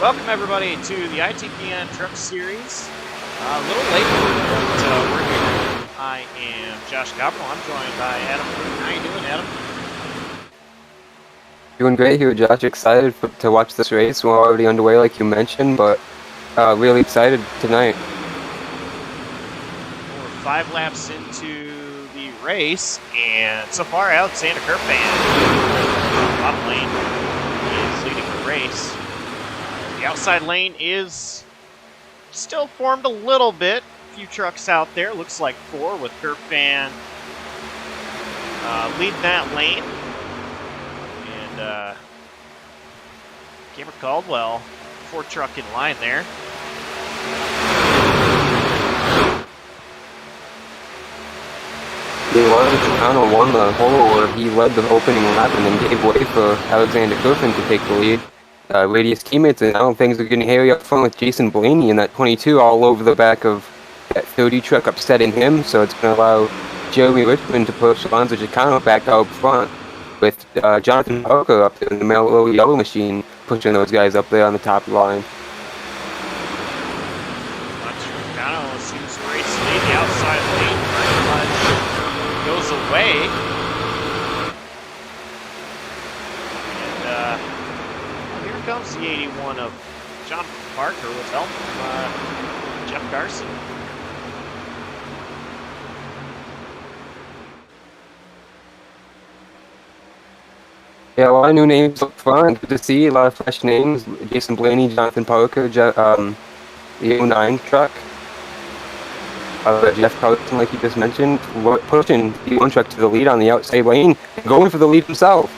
Welcome everybody to the ITPN Truck Series. A little late, but we're here. I am Josh Copperl. I'm joined by Adam. How you doing, Adam? Doing great here, Josh. Excited to watch this race. We're already underway, like you mentioned, but really excited tonight. We're 5 laps into the race, and so far, Alexander Kerfan, bottom lane, is leading the race. The outside lane is still formed a little bit. A few trucks out there. Looks like 4 with Kerfan leading that lane. And Cameron Caldwell, 4 truck in line there. Alonzo Chicano won the pole where he led the opening lap and then gave way for Alexander Kerfan to take the lead. Radius teammates, and now things are getting hairy up front with Jason Blaney in that 22 all over the back of that 30 truck, upsetting him, so it's going to allow Jeremy Richmond to push Alonzo Chicano back out front, with Jonathan Parker up there in the mellow yellow machine, pushing those guys up there on the top line. Chicano seems to race lead. The outside lane pretty much goes away. And here comes the 81 of Jonathan Parker with help from Jeff Carson. Yeah, a lot of new names up front. Good to see a lot of fresh names. Jason Blaney, Jonathan Parker, the 09 truck. Jeff Carlson, like you just mentioned, pushing the 1 truck to the lead on the outside lane, going for the lead himself.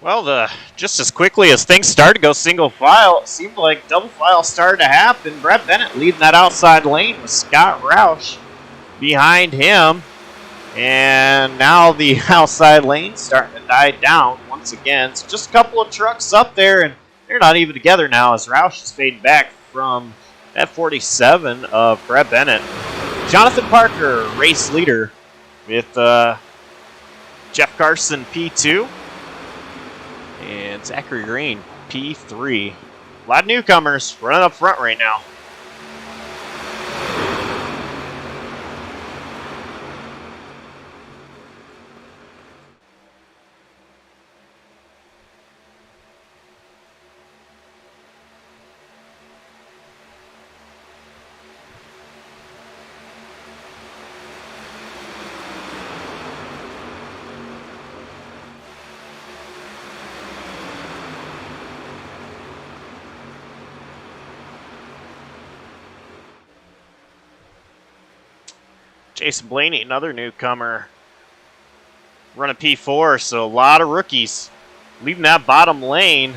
Well, just as quickly as things started to go single file, it seemed like double file started to happen. Brett Bennett leading that outside lane with Scott Roush behind him. And now the outside lane starting to die down once again. So just a couple of trucks up there, and they're not even together now as Roush is fading back from that 47 of Brett Bennett. Jonathan Parker, race leader, with Jeff Carson P2. And Zachary Green, P3. A lot of newcomers running up front right now. Jason Blaney, another newcomer, running P4, so a lot of rookies leaving that bottom lane.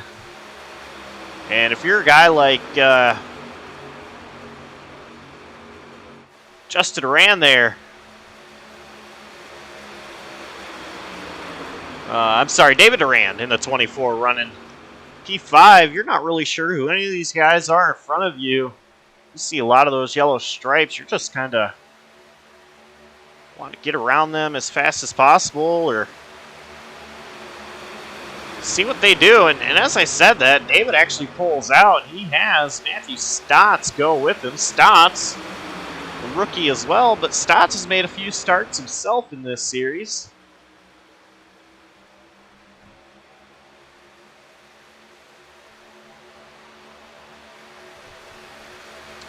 And if you're a guy like Justin Duran there, David Duran in the 24 running P5, you're not really sure who any of these guys are in front of you. You see a lot of those yellow stripes, you're just kind of want to get around them as fast as possible or see what they do. And as I said that, David actually pulls out. He has Matthew Stotts go with him. Stotts, a rookie as well, but Stotts has made a few starts himself in this series.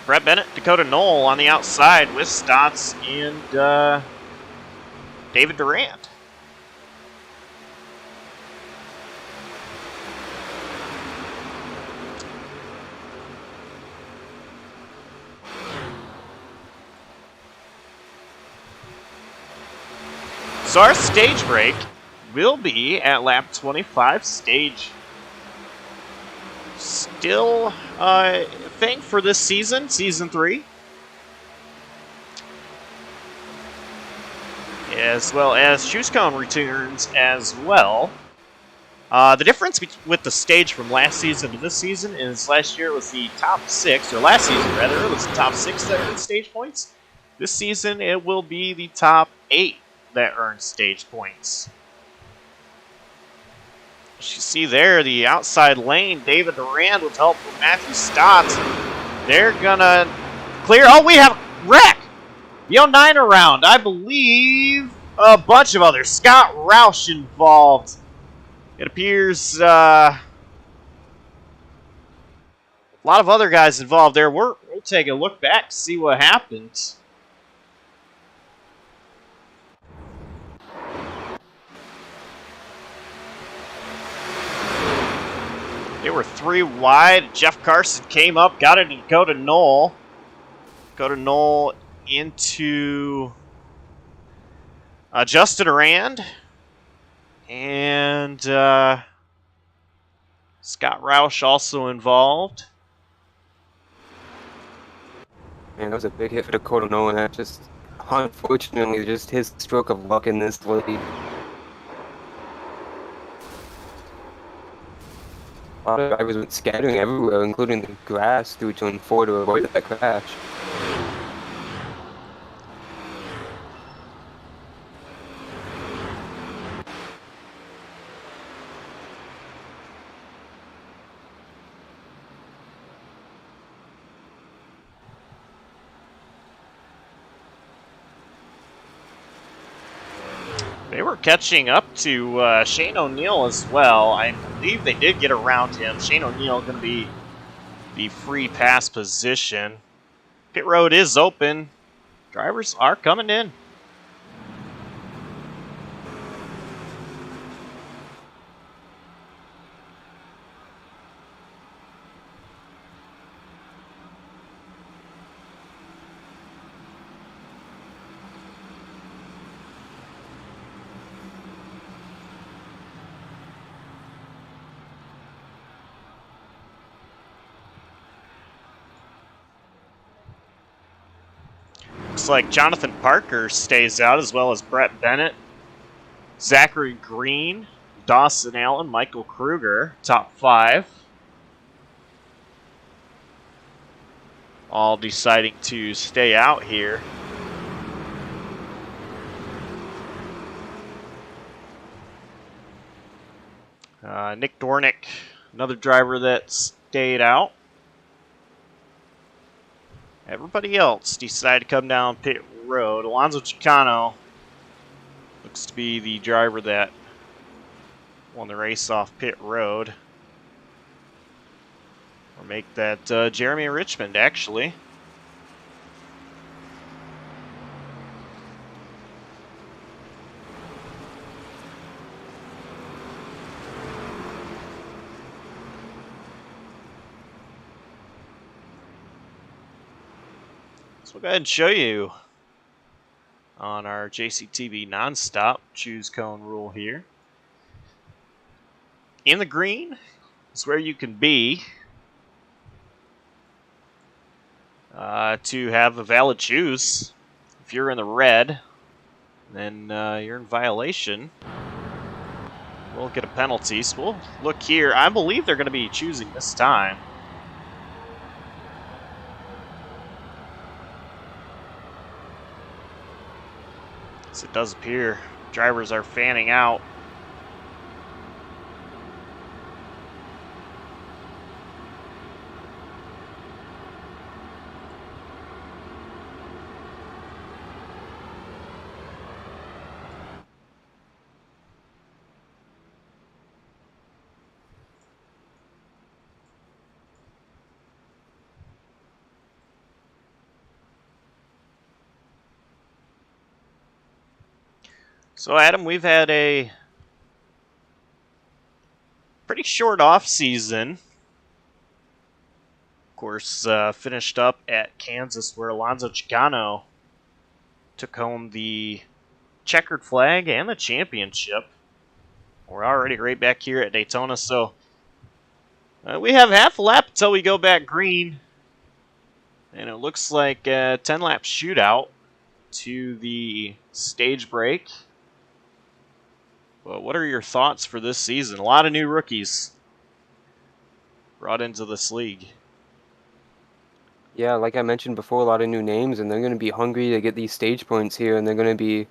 Brett Bennett, Dakota Knoll on the outside with Stotts and David Durand. So our stage break will be at lap 25. Stage still a thing for this season, season 3. As well as Shoes Cone returns as well. The difference with the stage from last season to this season is last year it was the top 6, or last season rather, it was the top 6 that earned stage points. This season it will be the top 8 that earned stage points. As you see there, the outside lane, David Durand with help from Matthew Stotts. They're gonna clear. Oh, we have a wreck! The 09 around, I believe a bunch of others. Scott Roush involved. It appears a lot of other guys involved there. We'll take a look back, see what happened. They were 3 wide. Jeff Carson came up, got it to Dakota Knoll. Dakota Knoll into Justin Durand. And Scott Roush also involved. Man, that was a big hit for Dakota Knoll, and that just, unfortunately, just his stroke of luck in this lead. A lot of drivers went scattering everywhere, including the grass, through turn 4 to avoid that crash. They were catching up to Shane O'Neill as well. I believe they did get around him. Shane O'Neill going to be the free pass position. Pit road is open. Drivers are coming in. Looks like Jonathan Parker stays out, as well as Brett Bennett, Zachary Green, Dawson Allen, Michael Krueger, top 5. All deciding to stay out here. Nick Dornick, another driver that stayed out. Everybody else decided to come down pit road. Alonzo Chicano looks to be the driver that won the race off pit road. Or make that Jeremy Richmond, actually. We'll go ahead and show you on our JCTV nonstop choose cone rule here. In the green is where you can be to have a valid choose. If you're in the red, then you're in violation. We'll get a penalty. So we'll look here. I believe they're going to be choosing this time. It does appear drivers are fanning out. So, Adam, we've had a pretty short off season. Of course, finished up at Kansas, where Alonzo Chicano took home the checkered flag and the championship. We're already right back here at Daytona, so we have half a lap until we go back green. And it looks like a 10-lap shootout to the stage break. Well, what are your thoughts for this season? A lot of new rookies brought into this league. Yeah, like I mentioned before, a lot of new names, and they're going to be hungry to get these stage points here, and they're going to be,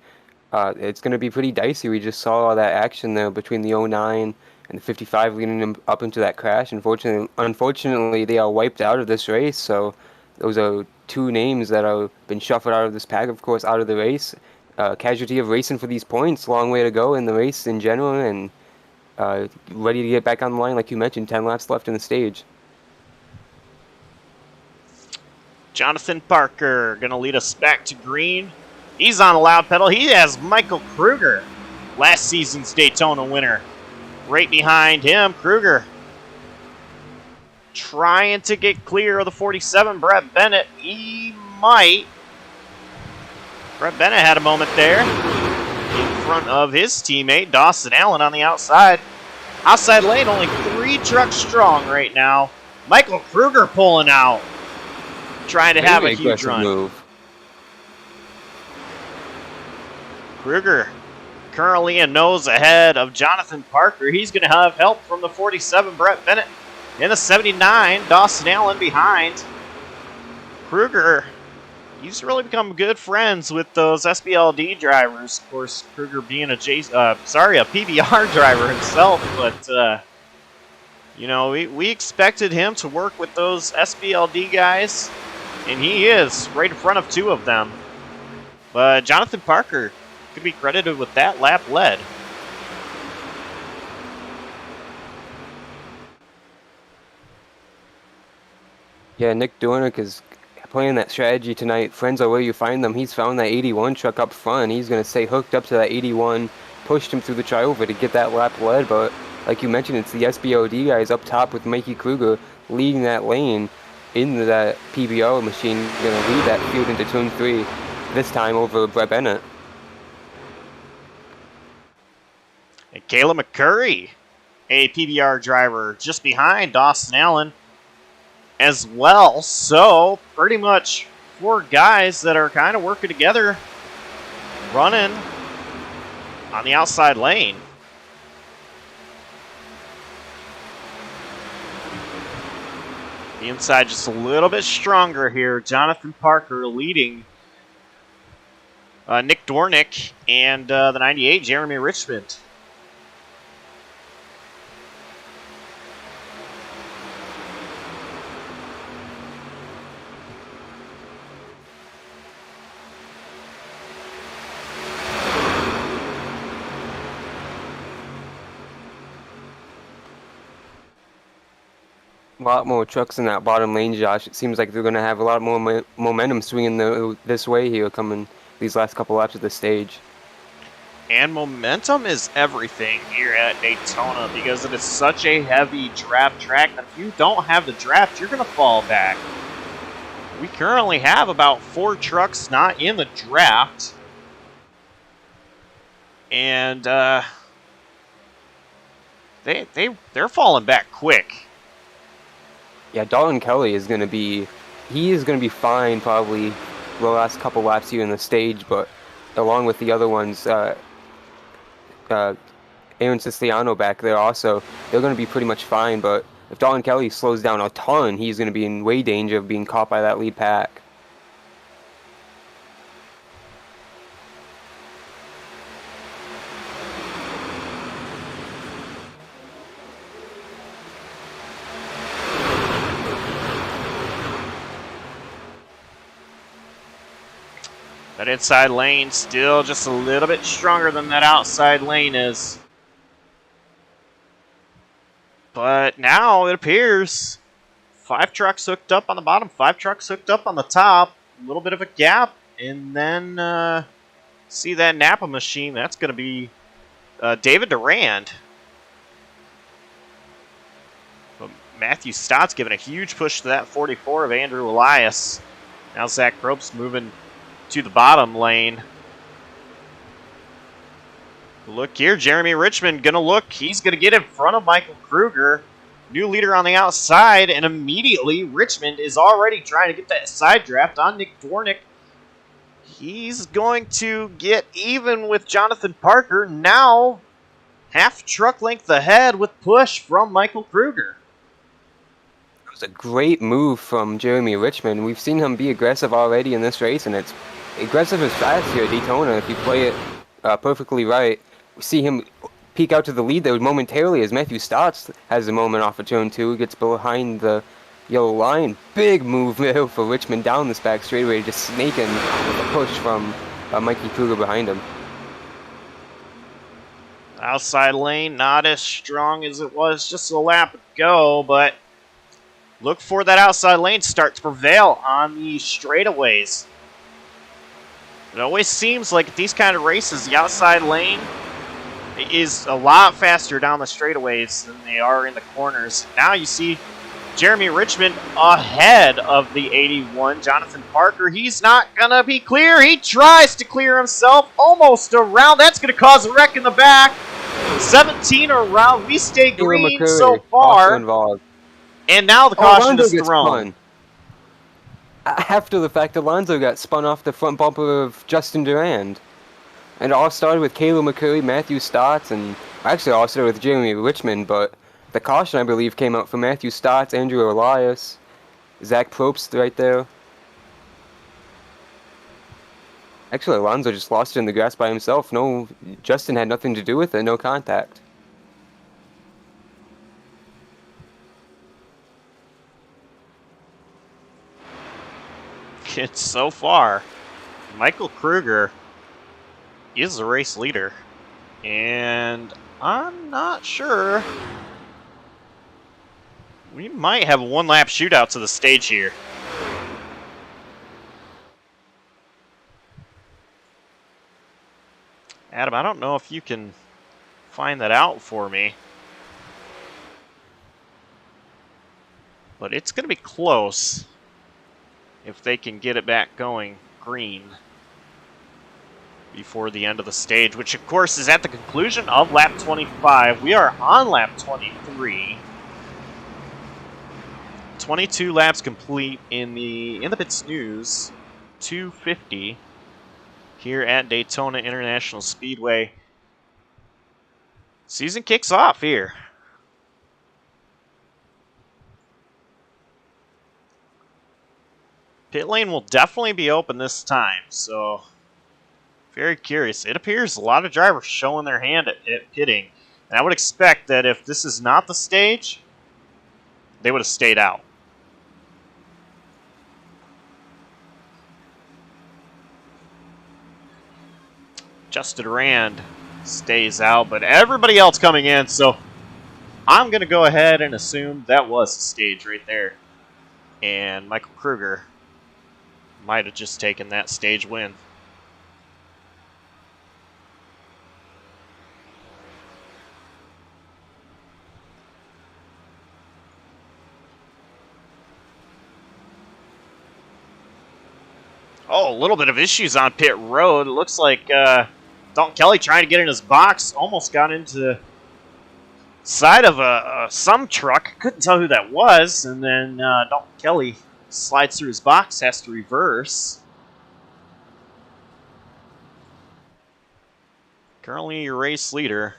it's going to be pretty dicey. We just saw all that action there between the 09 and the 55 leading them up into that crash. Unfortunately, they are wiped out of this race, so those are two names that have been shuffled out of this pack, of course, out of the race. Casualty of racing for these points, long way to go in the race in general, and ready to get back on the line, like you mentioned, 10 laps left in the stage. Jonathan Parker going to lead us back to green. He's on the loud pedal. He has Michael Krueger, last season's Daytona winner. Right behind him, Krueger trying to get clear of the 47, Brett Bennett. He might. Brett Bennett had a moment there in front of his teammate, Dawson Allen, on the outside. Outside lane, only 3 trucks strong right now. Michael Krueger pulling out. Trying to have a huge run. Move. Krueger currently a nose ahead of Jonathan Parker. He's going to have help from the 47, Brett Bennett. In the 79, Dawson Allen behind. Krueger, he's really become good friends with those SBLD drivers. Of course, Krueger being a PBR driver himself, but you know, we expected him to work with those SBLD guys. And he is right in front of 2 of them. But Jonathan Parker could be credited with that lap lead. Yeah, Nick Dornick is playing that strategy tonight. Friends are where you find them. He's found that 81 truck up front. He's going to stay hooked up to that 81, pushed him through the triover to get that lap lead. But like you mentioned, it's the SBOD guys up top with Mikey Krueger leading that lane into that PBR machine, going to lead that field into turn 3, this time over Brett Bennett. And Kayla McCurry, a PBR driver, just behind Dawson Allen as well. So, pretty much 4 guys that are kind of working together, running on the outside lane. The inside just a little bit stronger here. Jonathan Parker leading Nick Dornick and the 98, Jeremy Richmond. A lot more trucks in that bottom lane, Josh. It seems like they're going to have a lot more momentum swinging this way here coming these last couple laps of the stage. And momentum is everything here at Daytona because it is such a heavy draft track that if you don't have the draft, you're going to fall back. We currently have about 4 trucks not in the draft. And they're falling back quick. Yeah, Dalton Kelly is going to be fine probably the last couple laps here in the stage, but along with the other ones, Aaron Siciliano back there also, they're going to be pretty much fine, but if Dalton Kelly slows down a ton, he's going to be in way danger of being caught by that lead pack. That inside lane still just a little bit stronger than that outside lane is. But now it appears 5 trucks hooked up on the bottom, 5 trucks hooked up on the top. A little bit of a gap, and then See that Napa machine? That's going to be David Durand. But Matthew Stott's giving a huge push to that 44 of Andrew Elias. Now Zach Probst moving to the bottom lane. Look here, Jeremy Richmond going to look. He's going to get in front of Michael Krueger. New leader on the outside, and immediately Richmond is already trying to get that side draft on Nick Dwornik. He's going to get even with Jonathan Parker. Now, half truck length ahead with push from Michael Krueger. It was a great move from Jeremy Richmond. We've seen him be aggressive already in this race, and it's aggressive as fast here at Daytona if you play it perfectly right. We see him peek out to the lead there momentarily as Matthew Stotts has a moment off of turn 2, gets behind the yellow line. Big move there for Richmond down this back straightaway, just snaking with a push from Mikey Krueger behind him. Outside lane, not as strong as it was just a lap ago, but look for that outside lane to start to prevail on the straightaways. It always seems like at these kind of races, the outside lane is a lot faster down the straightaways than they are in the corners. Now you see Jeremy Richmond ahead of the 81. Jonathan Parker, he's not going to be clear. He tries to clear himself almost around. That's going to cause a wreck in the back. 17 around. We stay green so far. And now the caution is thrown. After the fact, Alonzo got spun off the front bumper of Justin Durand. And it all started with Caleb McCurry, Matthew Stotts, and actually all started with Jeremy Richmond, but the caution, I believe, came out for Matthew Stotts, Andrew Elias, Zach Probst right there. Actually, Alonzo just lost it in the grass by himself. No, Justin had nothing to do with it, no contact. It's so far. Michael Krueger is the race leader, and I'm not sure. We might have a one-lap shootout to the stage here. Adam, I don't know if you can find that out for me, but it's going to be close if they can get it back going green before the end of the stage, which of course is at the conclusion of lap 25. We are on lap 23. 22 laps complete in the InThePitsNews 250 here at Daytona International Speedway. Season kicks off here. Pit lane will definitely be open this time, so very curious. It appears a lot of drivers showing their hand at pitting. And I would expect that if this is not the stage, they would have stayed out. Justin Durand stays out, but everybody else coming in, so I'm going to go ahead and assume that was the stage right there. And Michael Krueger might have just taken that stage win. Oh, a little bit of issues on pit road. It looks like Dalton Kelly trying to get in his box. Almost got into the side of some truck. Couldn't tell who that was. And then Dalton Kelly slides through his box, has to reverse. Currently your race leader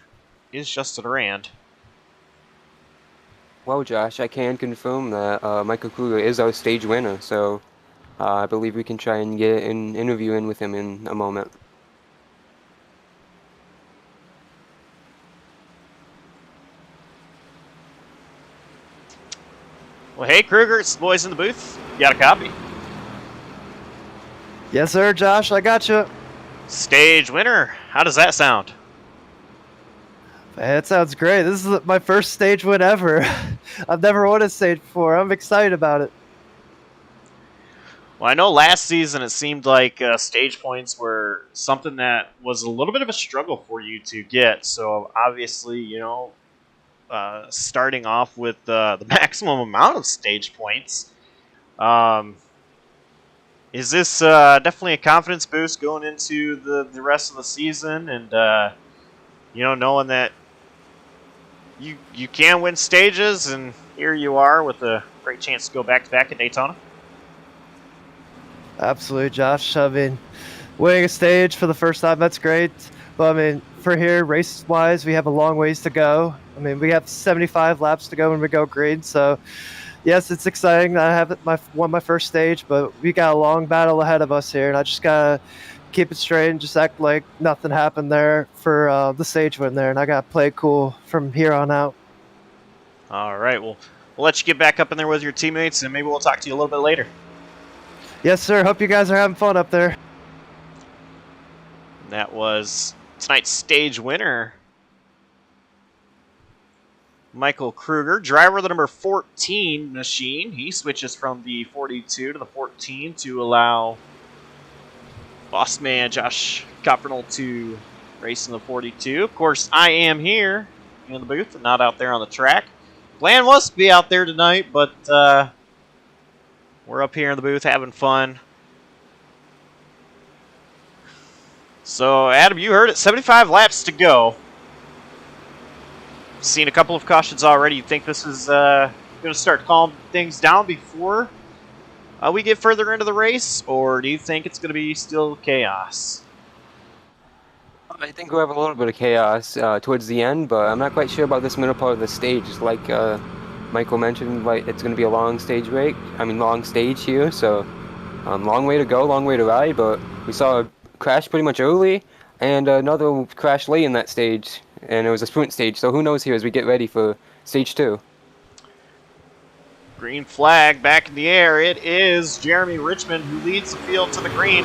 is Justin Durand. Well, Josh, I can confirm that Michael Krueger is our stage winner, so I believe we can try and get an interview in with him in a moment. Well, hey, Krueger, it's the boys in the booth. You got a copy? Yes, sir, Josh. I got you. Stage winner. How does that sound? It sounds great. This is my first stage win ever. I've never won a stage before. I'm excited about it. Well, I know last season it seemed like stage points were something that was a little bit of a struggle for you to get. So obviously, starting off with the maximum amount of stage points, um, is this definitely a confidence boost going into the rest of the season? And knowing that you can win stages, and here you are with a great chance to go back to back at Daytona. Absolutely, Josh. I mean, winning a stage for the first time, that's great. But I mean, for here, race-wise, we have a long ways to go. I mean, we have 75 laps to go when we go green. So, yes, it's exciting that I have won my first stage, but we got a long battle ahead of us here, and I just gotta keep it straight and just act like nothing happened there for the stage win there, and I gotta play cool from here on out. All right, well, we'll let you get back up in there with your teammates, and maybe we'll talk to you a little bit later. Yes, sir. Hope you guys are having fun up there. And that was tonight's stage winner, Michael Krueger, driver of the number 14 machine. He switches from the 42 to the 14 to allow boss man Josh Coppernell to race in the 42. Of course, I am here in the booth and not out there on the track. Plan was to be out there tonight, but we're up here in the booth having fun. So, Adam, you heard it. 75 laps to go. Seen a couple of cautions already. You think this is going to start calming things down before we get further into the race? Or do you think it's going to be still chaos? I think we'll have a little bit of chaos towards the end, but I'm not quite sure about this middle part of the stage. Like Michael mentioned, like it's going to be a long stage long stage here, so long way to go, long way to ride, but we saw a crash pretty much early, and another crash late in that stage, and it was a sprint stage, so who knows here as we get ready for stage 2. Green flag back in the air. It is Jeremy Richmond who leads the field to the green.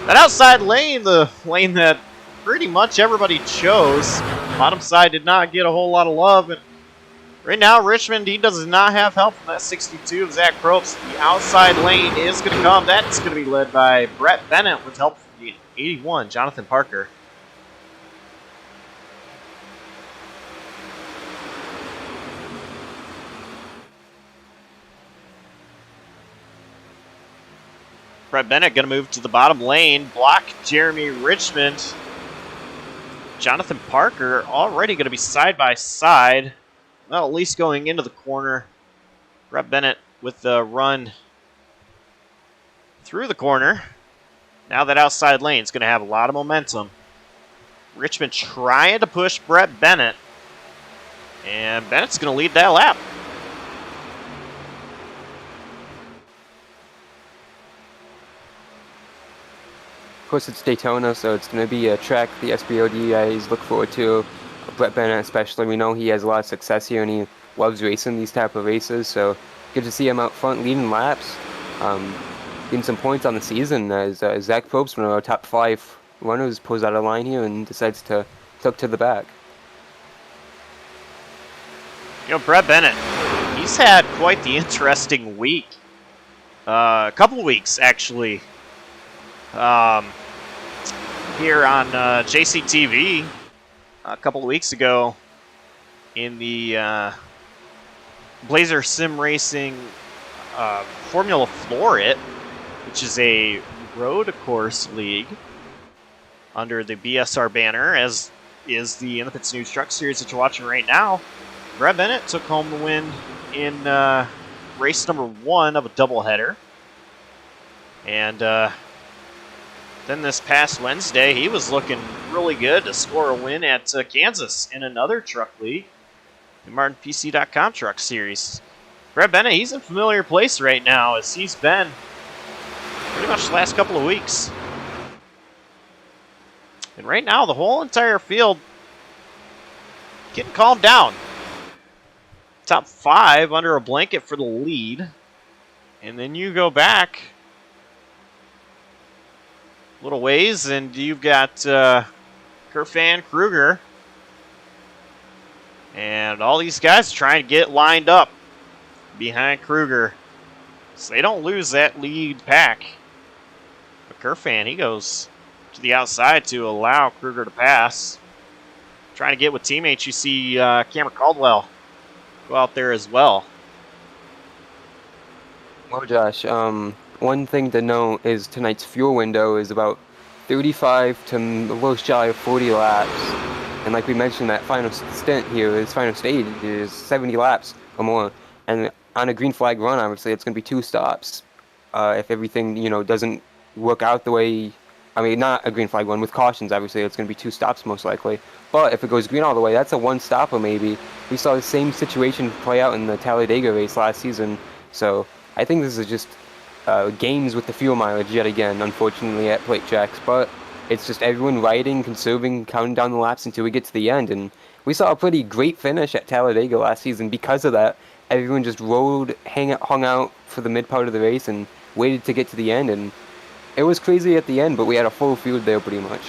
That outside lane, the lane that pretty much everybody chose. Bottom side did not get a whole lot of love. And right now, Richmond, he does not have help from that 62 of Zach Probst. The outside lane is going to come. That's going to be led by Brett Bennett with help from the 81, Jonathan Parker. Brett Bennett going to move to the bottom lane, block Jeremy Richmond. Jonathan Parker already going to be side by side. Well, at least going into the corner. Brett Bennett with the run through the corner. Now that outside lane is going to have a lot of momentum. Richmond trying to push Brett Bennett. And Bennett's going to lead that lap. Of course, it's Daytona, so it's going to be a track the SBOD guys look forward to. Brett Bennett especially, we know he has a lot of success here and he loves racing these type of races, so good to see him out front leading laps, getting some points on the season as Zach Probst, one of our top 5 runners, pulls out a line here and decides to tuck to the back. Brett Bennett, he's had quite the interesting week. A couple weeks, actually. Here on JCTV a couple of weeks ago in the Blazer Sim Racing Formula Florit, which is a road course league under the BSR banner, as is the InThePitsNews Truck Series that you're watching right now. Brett Bennett took home the win in race number 1 of a doubleheader. And then this past Wednesday, he was looking really good to score a win at Kansas in another truck league, the MartinPC.com Truck Series. Brett Bennett, he's in familiar place right now, as he's been pretty much the last couple of weeks. And right now, the whole entire field getting calmed down. Top 5 under a blanket for the lead. And then you go back little ways, and you've got Kerfan Krueger and all these guys trying to get lined up behind Krueger. So they don't lose that lead pack. But Kerfan, he goes to the outside to allow Krueger to pass. Trying to get with teammates. You see Cameron Caldwell go out there as well. Well, Josh, one thing to note is tonight's fuel window is about 35 to a little shy of 40 laps. And like we mentioned, that final stint here, this final stage is 70 laps or more. And on a green flag run, obviously, it's going to be 2 stops. If everything, doesn't work out the way, I mean, not a green flag run with cautions, obviously, it's going to be 2 stops most likely. But if it goes green all the way, that's a 1-stopper maybe. We saw the same situation play out in the Talladega race last season. So I think this is just games with the fuel mileage yet again, unfortunately, at plate tracks. But it's just everyone riding, conserving, counting down the laps until we get to the end. And we saw a pretty great finish at Talladega last season because of that. Everyone just rode, hung out for the mid part of the race and waited to get to the end. And it was crazy at the end, but we had a full field there pretty much.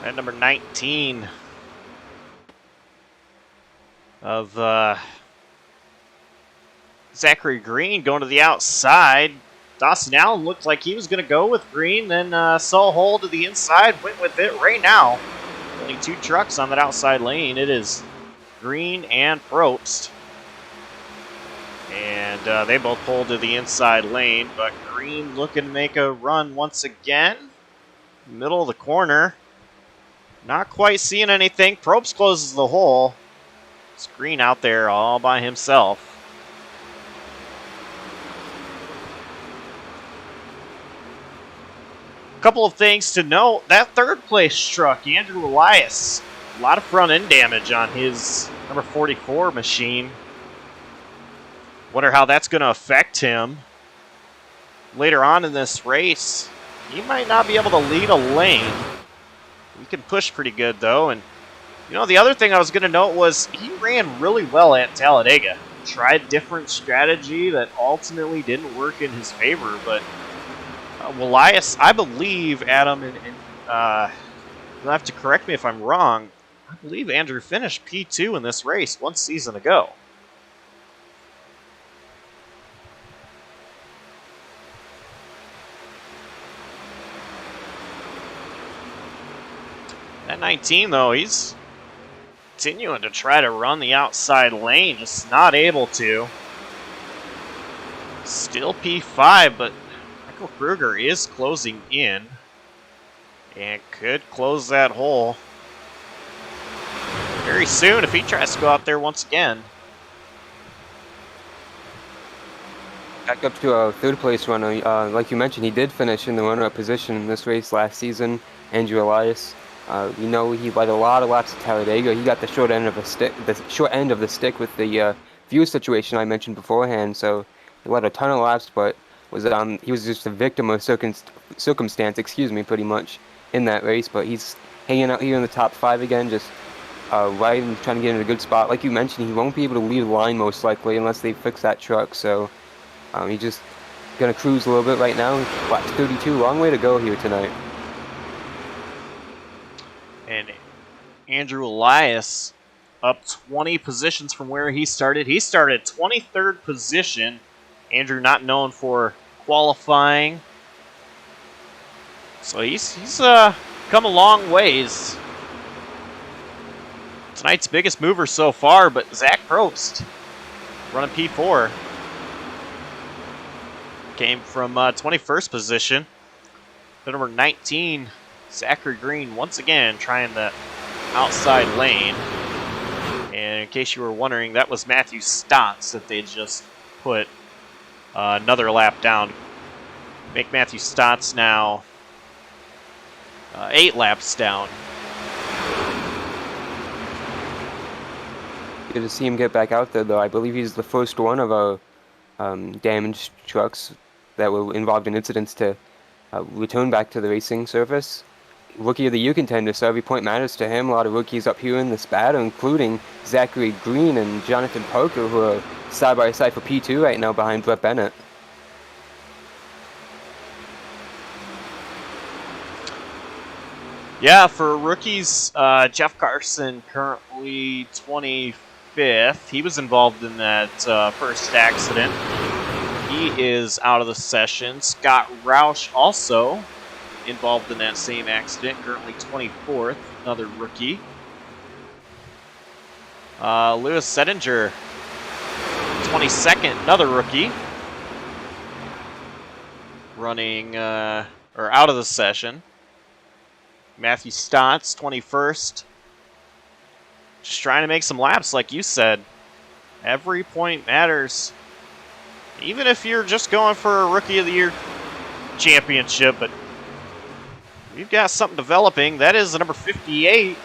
At number 19 of Zachary Green going to the outside. Dawson Allen looked like he was going to go with Green, then saw a hole to the inside, went with it right now. Only 2 trucks on that outside lane. It is Green and Probst. And they both pulled to the inside lane, but Green looking to make a run once again. Middle of the corner. Not quite seeing anything. Probst closes the hole. It's Green out there all by himself. A couple of things to note. That third place truck, Andrew Elias, a lot of front end damage on his number 44 machine. Wonder how that's going to affect him later on in this race. He might not be able to lead a lane. He can push pretty good, though. And, the other thing I was going to note was he ran really well at Talladega. Tried different strategy that ultimately didn't work in his favor. But Elias, I believe, Adam, and you'll have to correct me if I'm wrong, I believe Andrew finished P2 in this race 1 season ago. At 19, though, he's continuing to try to run the outside lane, just not able to. Still P5, but Michael Krueger is closing in and could close that hole very soon if he tries to go out there once again. Back up to a third place runner. Like you mentioned, he did finish in the runner-up position in this race last season, Andrew Elias. He led a lot of laps at Talladega. He got the short end of the stick with the fuel situation I mentioned beforehand. So he led a ton of laps, but he was just a victim of circumstance, pretty much in that race. But he's hanging out here in the top 5 again, just riding, trying to get in a good spot. Like you mentioned, he won't be able to lead the line most likely unless they fix that truck. So he's just gonna cruise a little bit right now. Lap 32, long way to go here tonight. And Andrew Elias up 20 positions from where he started. He started 23rd position. Andrew not known for qualifying. So he's come a long ways. Tonight's biggest mover so far, but Zach Probst running P4. Came from 21st position. The number 19, Zachary Green, once again trying the outside lane. And in case you were wondering, that was Matthew Stotts that they just put another lap down. Make Matthew Stotts now 8 laps down. Good to see him get back out there, though. I believe he's the first one of our damaged trucks that were involved in incidents to return back to the racing surface. Rookie of the Year contender, so every point matters to him. A lot of rookies up here in this battle, including Zachary Green and Jonathan Parker, who are side by side for P2 right now behind Brett Bennett. Yeah, for rookies, Jeff Carson currently 25th. He was involved in that first accident. He is out of the session. Scott Roush also involved in that same accident, currently 24th, another rookie. Lewis Settinger, 22nd, another rookie, running or out of the session. Matthew Stotts, 21st. Just trying to make some laps, like you said. Every point matters. Even if you're just going for a Rookie of the Year championship, but we've got something developing. That is the number 58,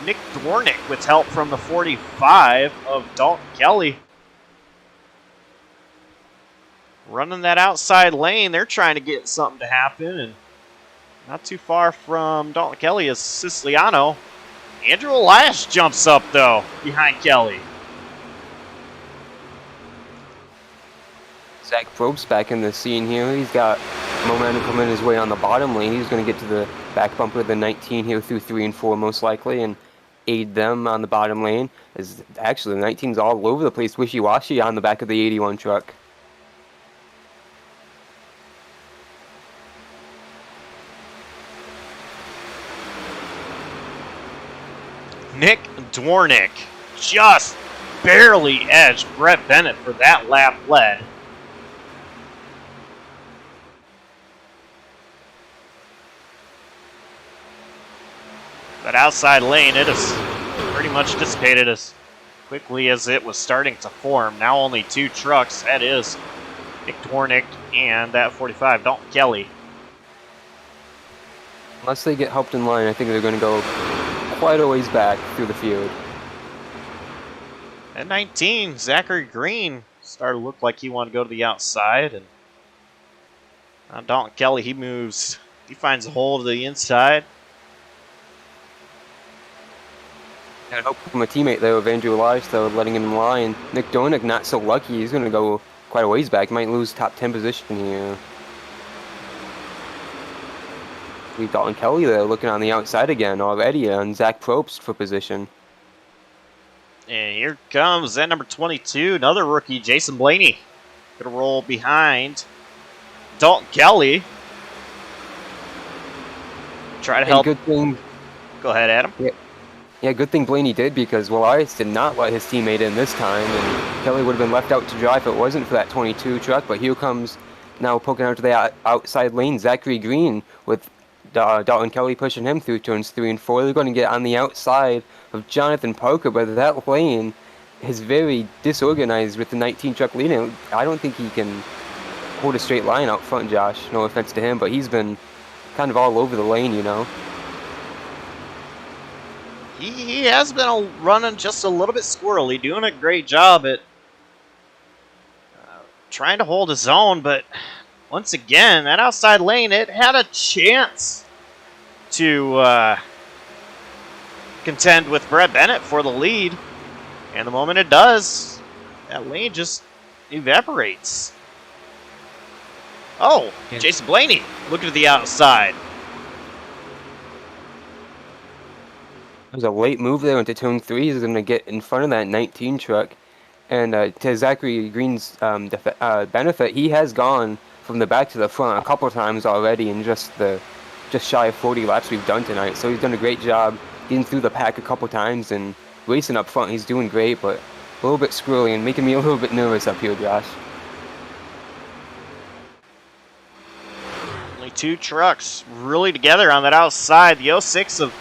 Nick Dwornik, with help from the 45 of Dalton Kelly. Running that outside lane, they're trying to get something to happen, and not too far from Dalton Kelly is Siciliano. Andrew Elias jumps up, though, behind Kelly. Zach Probst back in the scene here. He's got momentum coming his way on the bottom lane. He's going to get to the back bumper of the 19 here through 3 and 4 most likely and aid them on the bottom lane. As actually, the 19's all over the place, wishy-washy on the back of the 81 truck. Nick Dwornik just barely edged Brett Bennett for that lap lead. That outside lane, it has pretty much dissipated as quickly as it was starting to form. Now only 2 trucks. That is Nick Dwornik and that 45, Dalton Kelly. Unless they get helped in line, I think they're going to go quite a ways back through the field. At 19, Zachary Green started to look like he wanted to go to the outside. And now Dalton Kelly, he moves. He finds a hole to the inside. Had help from a teammate though, of Andrew Elias, though, letting him in line. Nick Dwornik not so lucky. He's going to go quite a ways back. He might lose top 10 position here. We've Dalton Kelly there looking on the outside again already on Zach Probst for position. And here comes that number 22, another rookie, Jason Blaney. Gonna roll behind Dalton Kelly. Try to help. Good thing. Go ahead, Adam. Yeah, good thing Blaney did, because Elias did not let his teammate in this time, and Kelly would have been left out to dry if it wasn't for that 22 truck. But here comes now poking out to the outside lane, Zachary Green, with Dalton Kelly pushing him through turns 3 and 4. They're going to get on the outside of Jonathan Parker, but that lane is very disorganized with the 19 truck leading. I don't think he can hold a straight line out front, Josh. No offense to him, but he's been kind of all over the lane, you know. He has been running just a little bit squirrely, doing a great job at trying to hold his own, but once again, that outside lane, it had a chance to contend with Brett Bennett for the lead. And the moment it does, that lane just evaporates. Oh, yeah. Jason Blaney looking to the outside. There's a late move there into turn 3. He's going to get in front of that 19 truck. And to Zachary Green's benefit, he has gone from the back to the front a couple times already in just shy of 40 laps we've done tonight. So he's done a great job getting through the pack a couple times and racing up front. He's doing great, but a little bit squirrely and making me a little bit nervous up here, Josh. Only 2 trucks really together on that outside. The 06 of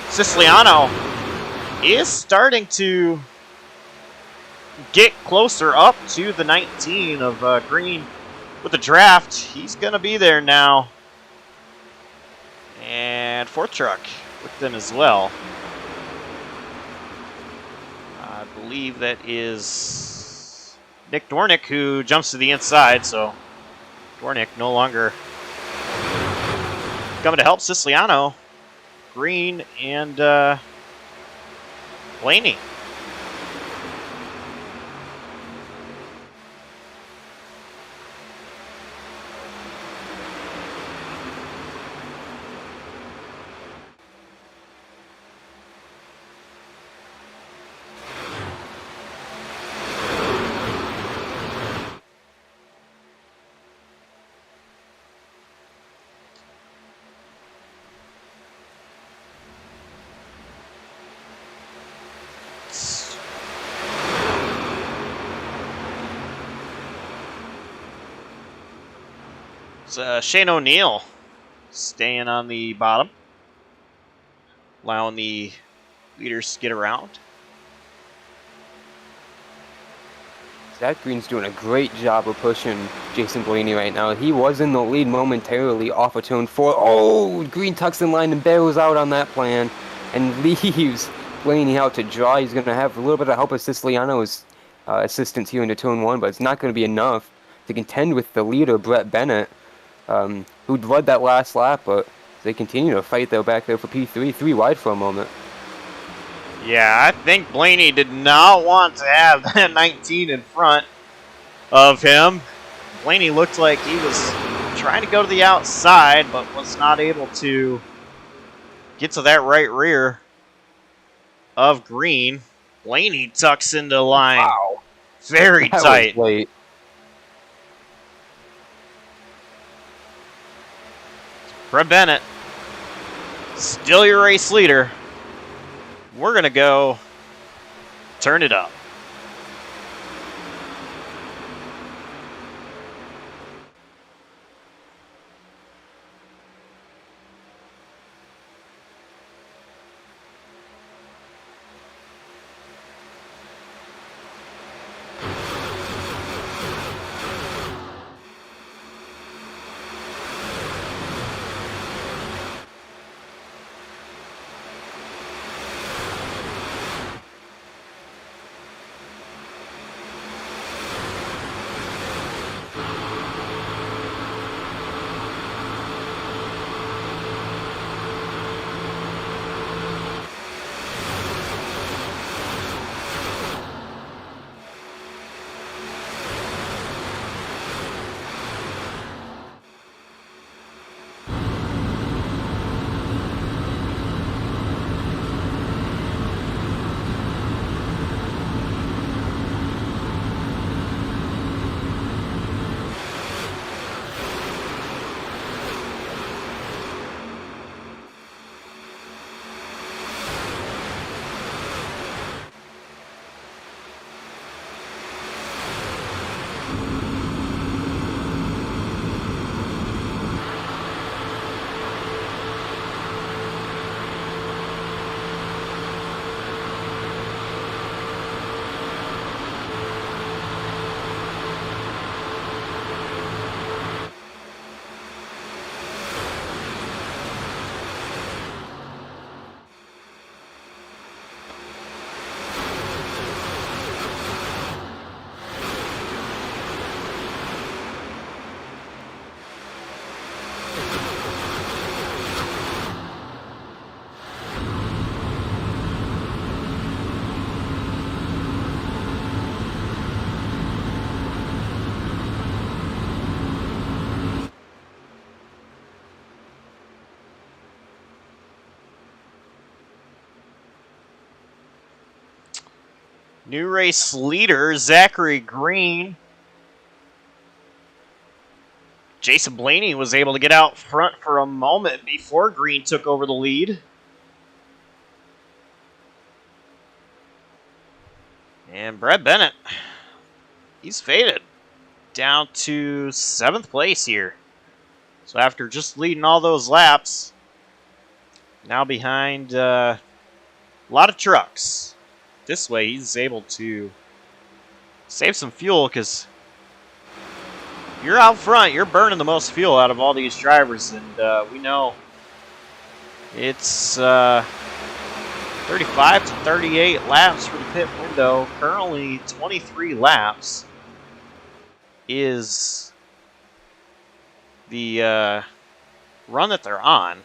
Siciliano is starting to get closer up to the 19 of Green with the draft. He's going to be there now. And 4th truck with them as well. I believe that is Nick Dwornik who jumps to the inside. So Dwornik no longer coming to help Siciliano, Green, and Blaney. It's Shane O'Neill staying on the bottom, allowing the leaders to get around. Zach Green's doing a great job of pushing Jason Blaney right now. He was in the lead momentarily off of turn 4. Oh, Green tucks in line and barrels out on that plan and leaves Blaney out to dry. He's going to have a little bit of help of Siciliano's assistance here into turn 1, but it's not going to be enough to contend with the leader, Brett Bennett, who led that last lap, but they continue to fight though back there for P3, 3 wide for a moment. Yeah, I think Blaney did not want to have that 19 in front of him. Blaney looked like he was trying to go to the outside, but was not able to get to that right rear of Green. Blaney tucks into line. Wow. Very That tight. was late. Brett Bennett, still your race leader. We're going to go turn it up. New race leader, Zachary Green. Jason Blaney was able to get out front for a moment before Green took over the lead. And Brett Bennett, he's faded down to 7th place here. So after just leading all those laps, now behind a lot of trucks. This way he's able to save some fuel because you're out front, you're burning the most fuel out of all these drivers, and we know it's 35 to 38 laps for the pit window. Currently 23 laps is the run that they're on.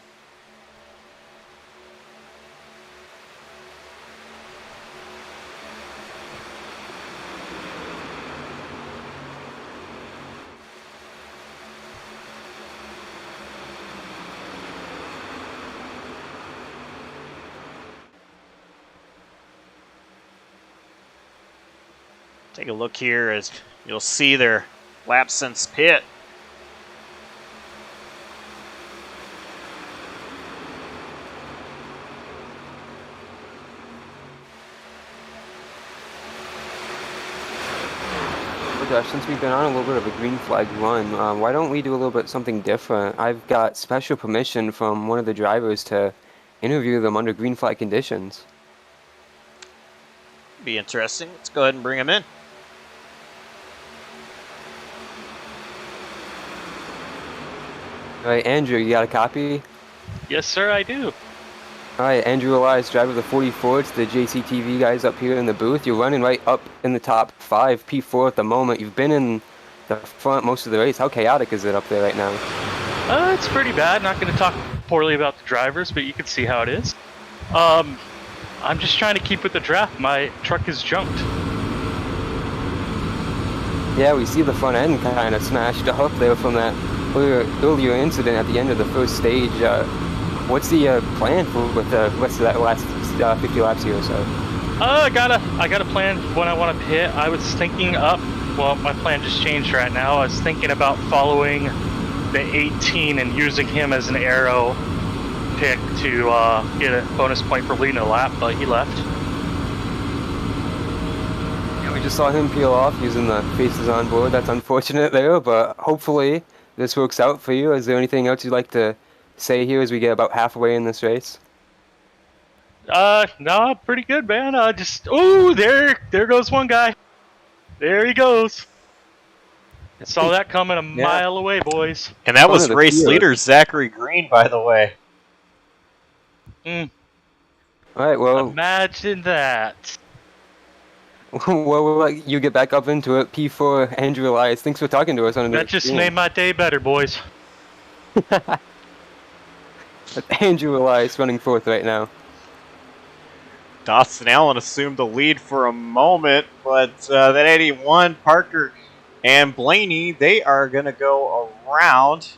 Take a look here as you'll see their lap since pit. Josh, since we've been on a little bit of a green flag run, why don't we do a little bit something different? I've got special permission from one of the drivers to interview them under green flag conditions. Be interesting. Let's go ahead and bring him in. All right, Andrew, you got a copy? Yes, sir, I do. All right, Andrew Elias, driver of the 44. It's the JCTV guys up here in the booth. You're running right up in the top 5, P4 at the moment. You've been in the front most of the race. How chaotic is it up there right now? It's pretty bad. Not going to talk poorly about the drivers, but you can see how it is. I'm just trying to keep with the draft. My truck is junked. Yeah, we see the front end kind of smashed up there from that earlier incident at the end of the first stage. What's the plan for with the rest of that last 50 laps here or so? I got a plan when I want to pit. I was thinking well, my plan just changed right now. I was thinking about following the 18 and using him as an arrow pick to get a bonus point for leading a lap, but he left. Yeah, we just saw him peel off using the faces on board. That's unfortunate there, but hopefully this works out for you. Is there anything else you'd like to say here as we get about halfway in this race? No, pretty good, man. There goes one guy. There he goes. Saw that coming a mile away, boys. And that was race leader Zachary Green, by the way. All right, well, imagine that. well, we'll let you get back up into it. P4, Andrew Elias. Thanks for talking to us on that just made my day better, boys. Andrew Elias running fourth right now. Dawson Allen assumed the lead for a moment, but that 81, Parker and Blaney, they are going to go around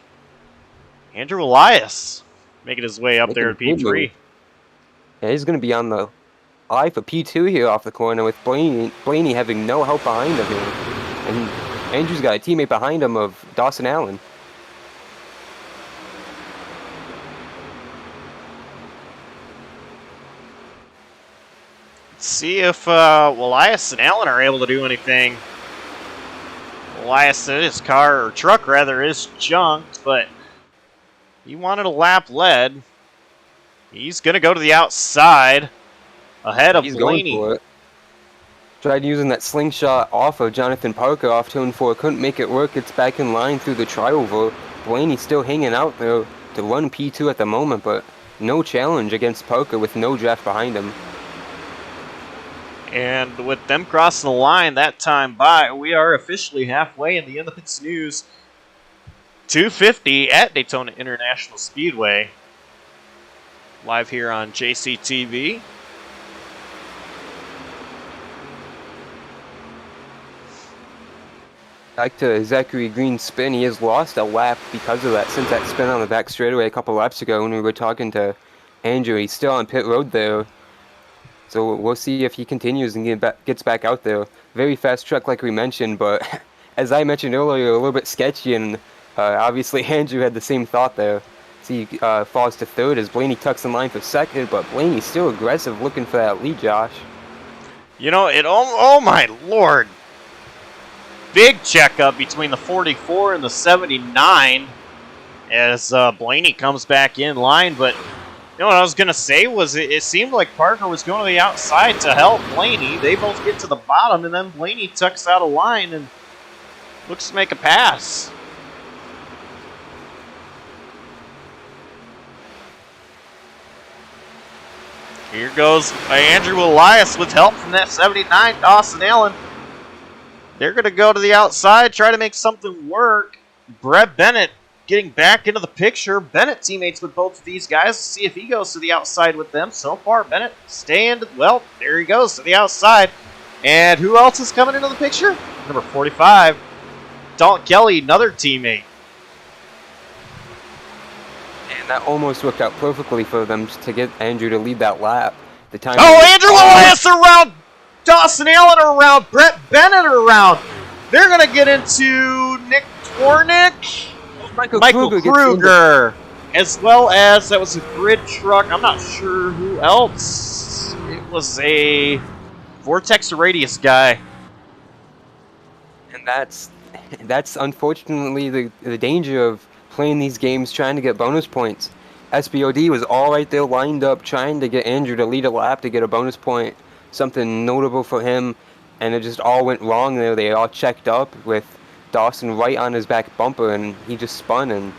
Andrew Elias, making his way up there at P3. Yeah, he's going to be on the eye for P2 here off the corner with Blaney having no help behind him here. And Andrew's got a teammate behind him of Dawson Allen. See if Elias and Allen are able to do anything. Elias, his car, or truck rather, is junked, but he wanted a lap lead. He's going to go to the outside ahead of Blaney. Going for it. Tried using that slingshot off of Jonathan Parker off turn 4. Couldn't make it work. It's back in line through the trioval. Blaney still hanging out there to run P2 at the moment, but no challenge against Parker with no draft behind him. And with them crossing the line that time by, we are officially halfway in the InThePitsNews 250 at Daytona International Speedway. Live here on JCTV. Back to Zachary Green's spin. He has lost a lap because of that, since that spin on the back straightaway a couple laps ago when we were talking to Andrew. He's still on pit road there. So we'll see if he continues and gets back out there. Very fast truck like we mentioned, but as I mentioned earlier, a little bit sketchy, and obviously Andrew had the same thought there. See, falls to third as Blaney tucks in line for second, but Blaney's still aggressive looking for that lead, Josh. You know, oh my lord. Big checkup between the 44 and the 79 as Blaney comes back in line, but you know what I was going to say was it seemed like Parker was going to the outside to help Blaney. They both get to the bottom, and then Blaney tucks out of line and looks to make a pass. Here goes Andrew Elias with help from that 79, Dawson Allen. They're going to go to the outside, try to make something work. Brett Bennett getting back into the picture. Bennett teammates with both of these guys. Let's see if he goes to the outside with them. So far, Bennett staying. Well, there he goes to the outside. And who else is coming into the picture? Number 45, Dalton Kelly, another teammate. And that almost worked out perfectly for them to get Andrew to lead that lap. The time. Oh, Andrew Elias around Dawson Allen around Brett Bennett around. They're going to get into Nick Twarnick. Michael Krueger, as well as that was a grid truck. I'm not sure who else. It was a Vortex Radius guy. And that's unfortunately the danger of playing these games trying to get bonus points. SBOD was all right there lined up trying to get Andrew to lead a lap to get a bonus point, something notable for him, and it just all went wrong there. They all checked up with Dawson right on his back bumper, and he just spun. And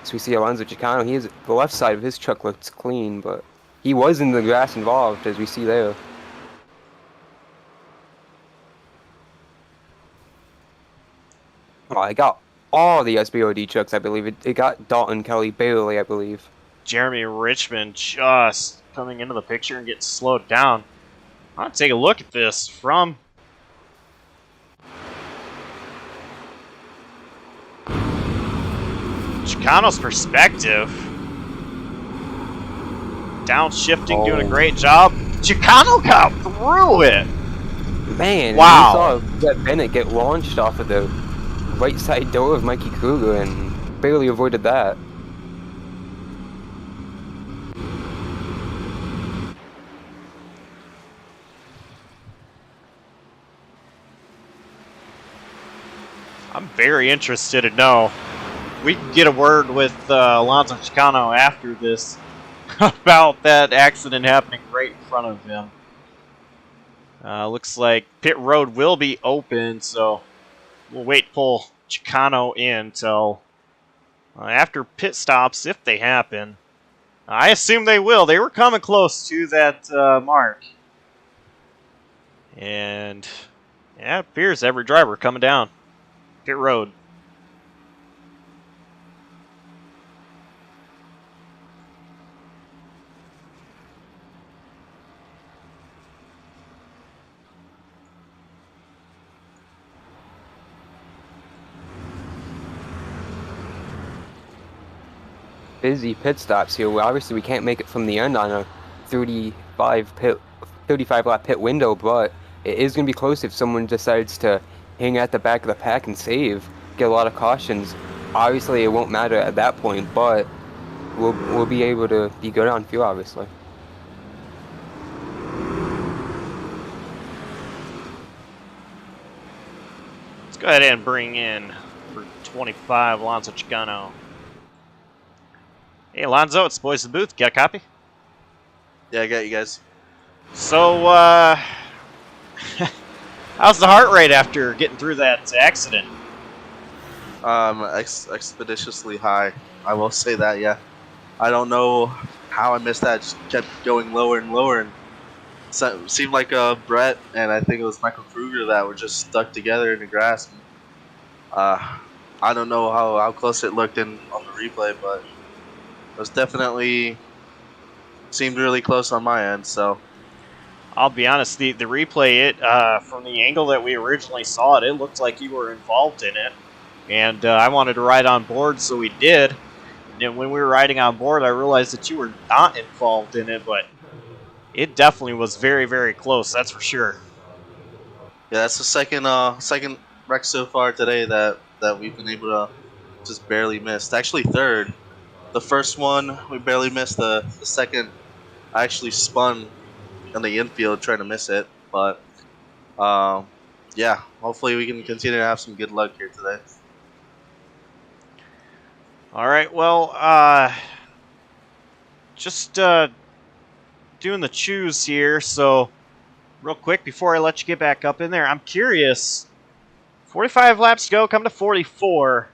as we see Alonzo Chicano, the left side of his truck looks clean, but he was in the grass involved, as we see there. Oh, I got all the SBOD trucks, I believe. It got Dalton Kelly barely, I believe. Jeremy Richmond just coming into the picture and getting slowed down. I want to take a look at this from Chicano's perspective. Downshifting, doing a great job. Chicano got through it. Man, wow. We saw Brett Bennett get launched off of the right side door of Mikey Krueger and barely avoided that. I'm very interested to know. We can get a word with Alonzo Chicano after this about that accident happening right in front of him. Looks like pit road will be open, so we'll wait to pull Chicano in till after pit stops, if they happen. I assume they will. They were coming close to that mark. And yeah, it appears every driver coming down pit road. Busy pit stops here. Well, obviously, we can't make it from the end on a 35 lap pit window, but it is going to be close if someone decides to hang at the back of the pack and save, get a lot of cautions. Obviously, it won't matter at that point, but we'll be able to be good on fuel, obviously. Let's go ahead and bring in for 25 Alonzo Chicano. Hey, Alonzo, it's Boys in the Booth. Got a copy? Yeah, I got you guys. So, how's the heart rate after getting through that accident? Expeditiously high. I will say that, yeah. I don't know how I missed that. Just kept going lower and lower. And so it seemed like Brett and I think it was Michael Krueger that were just stuck together in the grass. And, I don't know how close it looked on the replay, but it was definitely seemed really close on my end. So I'll be honest, the replay, from the angle that we originally saw it looked like you were involved in it. And I wanted to ride on board, so we did. And when we were riding on board, I realized that you were not involved in it, but it definitely was very, very close, that's for sure. Yeah, that's the second wreck so far today that we've been able to just barely miss. Actually, third. The first one, we barely missed. The second, I actually spun in the infield trying to miss it. But, yeah, hopefully we can continue to have some good luck here today. All right, well, just doing the choose here. So, real quick, before I let you get back up in there, I'm curious. 45 laps to go, come to 44.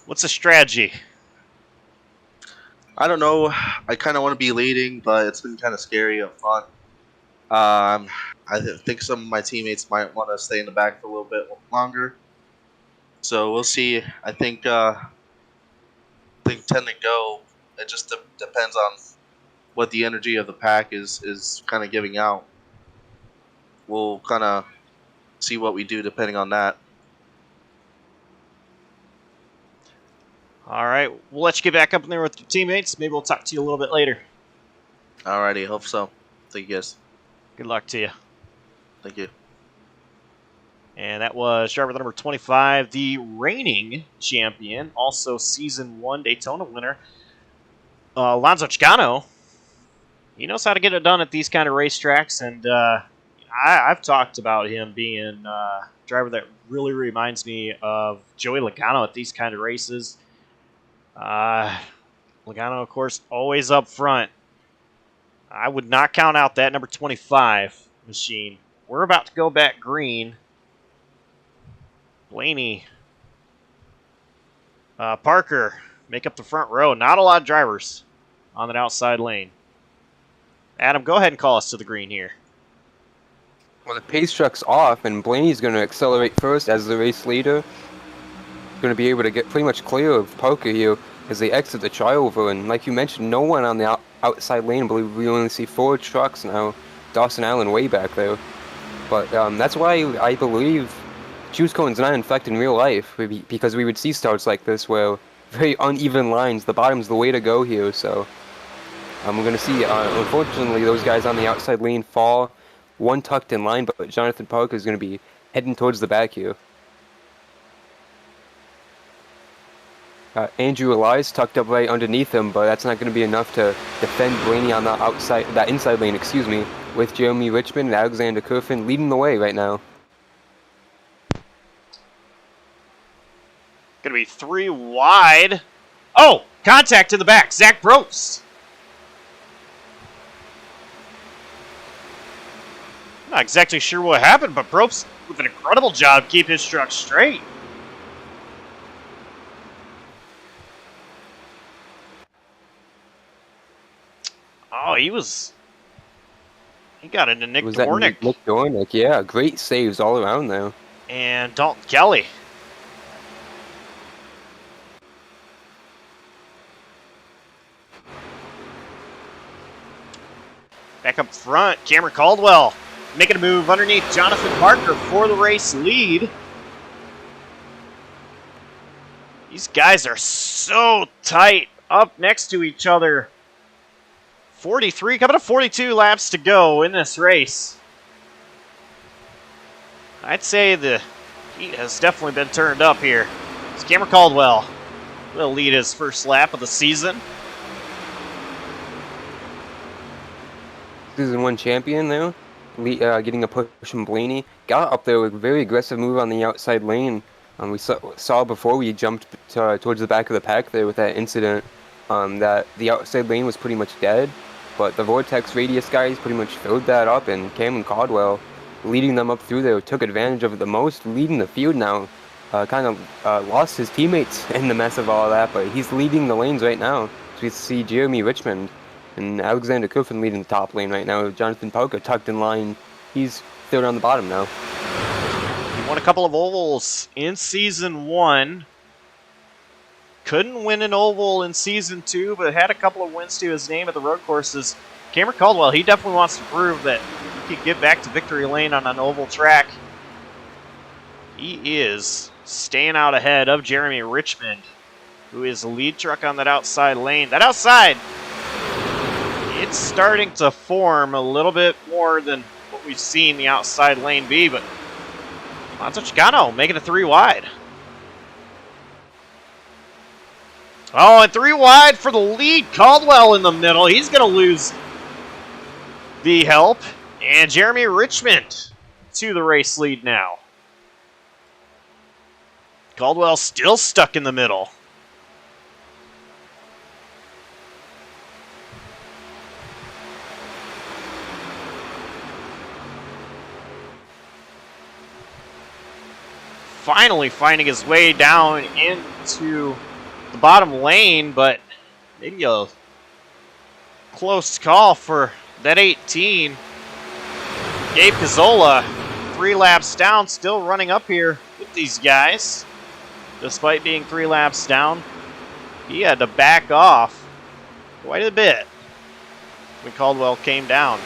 What's the strategy? I don't know. I kind of want to be leading, but it's been kind of scary up front. I think some of my teammates might want to stay in the back for a little bit longer. So we'll see. I think 10 to go. It just depends on what the energy of the pack is kind of giving out. We'll kind of see what we do depending on that. All right, we'll let you get back up in there with your teammates. Maybe we'll talk to you a little bit later. Alrighty, hope so. Thank you guys. Good luck to you. Thank you. And that was driver number 25, the reigning champion, also Season 1 Daytona winner, Alonzo Chicano. He knows how to get it done at these kind of racetracks, and I've talked about him being driver that really reminds me of Joey Logano at these kind of races. Logano, of course, always up front. I would not count out that number 25 machine. We're about to go back green. Blaney. Parker make up the front row. Not a lot of drivers on that outside lane. Adam, go ahead and call us to the green here. Well, the pace truck's off, and Blaney's going to accelerate first as the race leader. Going to be able to get pretty much clear of Parker here as they exit the triover. And like you mentioned, no one on the outside lane. I believe we only see 4 trucks now. Dawson Allen way back there. But that's why I believe Juice Cone's not infected in real life, because we would see starts like this where very uneven lines. The bottom's the way to go here, so we're going to see, unfortunately, those guys on the outside lane fall. One tucked in line, but Jonathan Parker is going to be heading towards the back here. Andrew Elias tucked up right underneath him, but that's not going to be enough to defend Blaney on that inside lane, with Jeremy Richmond and Alexander Kerfin leading the way right now. Going to be 3 wide. Oh, contact in the back. Zach Probst. Not exactly sure what happened, but Probst with an incredible job keep his truck straight. Oh, he got into Nick Dornick. Nick Dornick, yeah. Great saves all around there. And Dalton Kelly. Back up front, Cameron Caldwell making a move underneath Jonathan Parker for the race lead. These guys are so tight up next to each other. 43, coming to 42 laps to go in this race. I'd say the heat has definitely been turned up here. It's Cameron Caldwell will lead his first lap of the season. Season 1 champion there, getting a push from Blaney. Got up there with a very aggressive move on the outside lane. We saw before we jumped towards the back of the pack there with that incident that the outside lane was pretty much dead. But the Vortex Radius guys pretty much filled that up, and Cameron Caldwell leading them up through there took advantage of it the most, leading the field now. Kind of lost his teammates in the mess of all that, but he's leading the lanes right now. So we see Jeremy Richmond and Alexander Kerfin leading the top lane right now. Jonathan Parker tucked in line. He's third on the bottom now. He won a couple of ovals in Season 1. Couldn't win an oval in Season 2, but had a couple of wins to his name at the road courses. Cameron Caldwell, he definitely wants to prove that he can get back to victory lane on an oval track. He is staying out ahead of Jeremy Richmond, who is the lead truck on that outside lane. That outside, it's starting to form a little bit more than what we've seen the outside lane be, but Alonzo Chicano making it 3 wide. Oh, and 3 wide for the lead. Caldwell in the middle. He's going to lose the help. And Jeremy Richmond to the race lead now. Caldwell still stuck in the middle. Finally finding his way down into the bottom lane, but maybe a close call for that 18. Gabe Cazzola, 3 laps down, still running up here with these guys. Despite being 3 laps down, he had to back off quite a bit when Caldwell came down.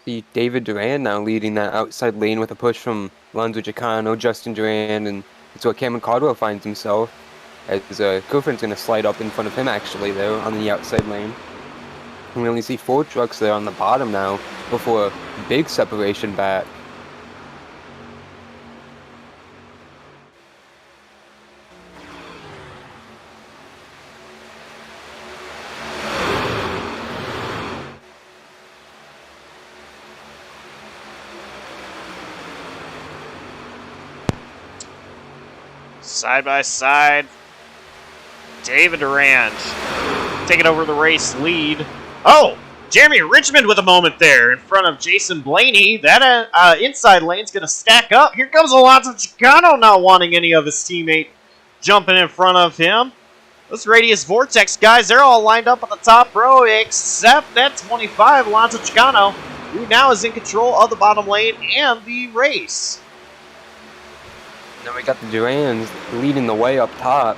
See David Duran now leading that outside lane with a push from Alonzo Chicano, Justin Duran, and it's what Cameron Caldwell finds himself. As Kerfin's going to slide up in front of him actually there on the outside lane. And we only see 4 trucks there on the bottom now before a big separation back. Side by side. David Durand taking over the race lead. Oh! Jeremy Richmond with a moment there in front of Jason Blaney. That inside lane's going to stack up. Here comes Alonzo Chicano, not wanting any of his teammate jumping in front of him. Those Radius Vortex guys, they're all lined up on the top row except that 25, Alonzo Chicano, who now is in control of the bottom lane and the race. Then we got the Durands leading the way up top.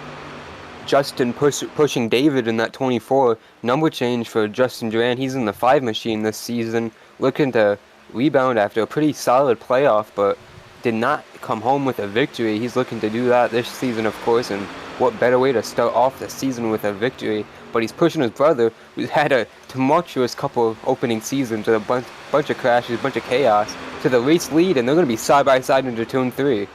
Justin pushing David in that 24. Number change for Justin Durand. He's in the 5 machine this season, looking to rebound after a pretty solid playoff, but did not come home with a victory. He's looking to do that this season, of course, and what better way to start off the season with a victory. But he's pushing his brother, who's had a tumultuous couple of opening seasons with a bunch of crashes, bunch of chaos, to the race lead, and they're going to be side by side into turn 3.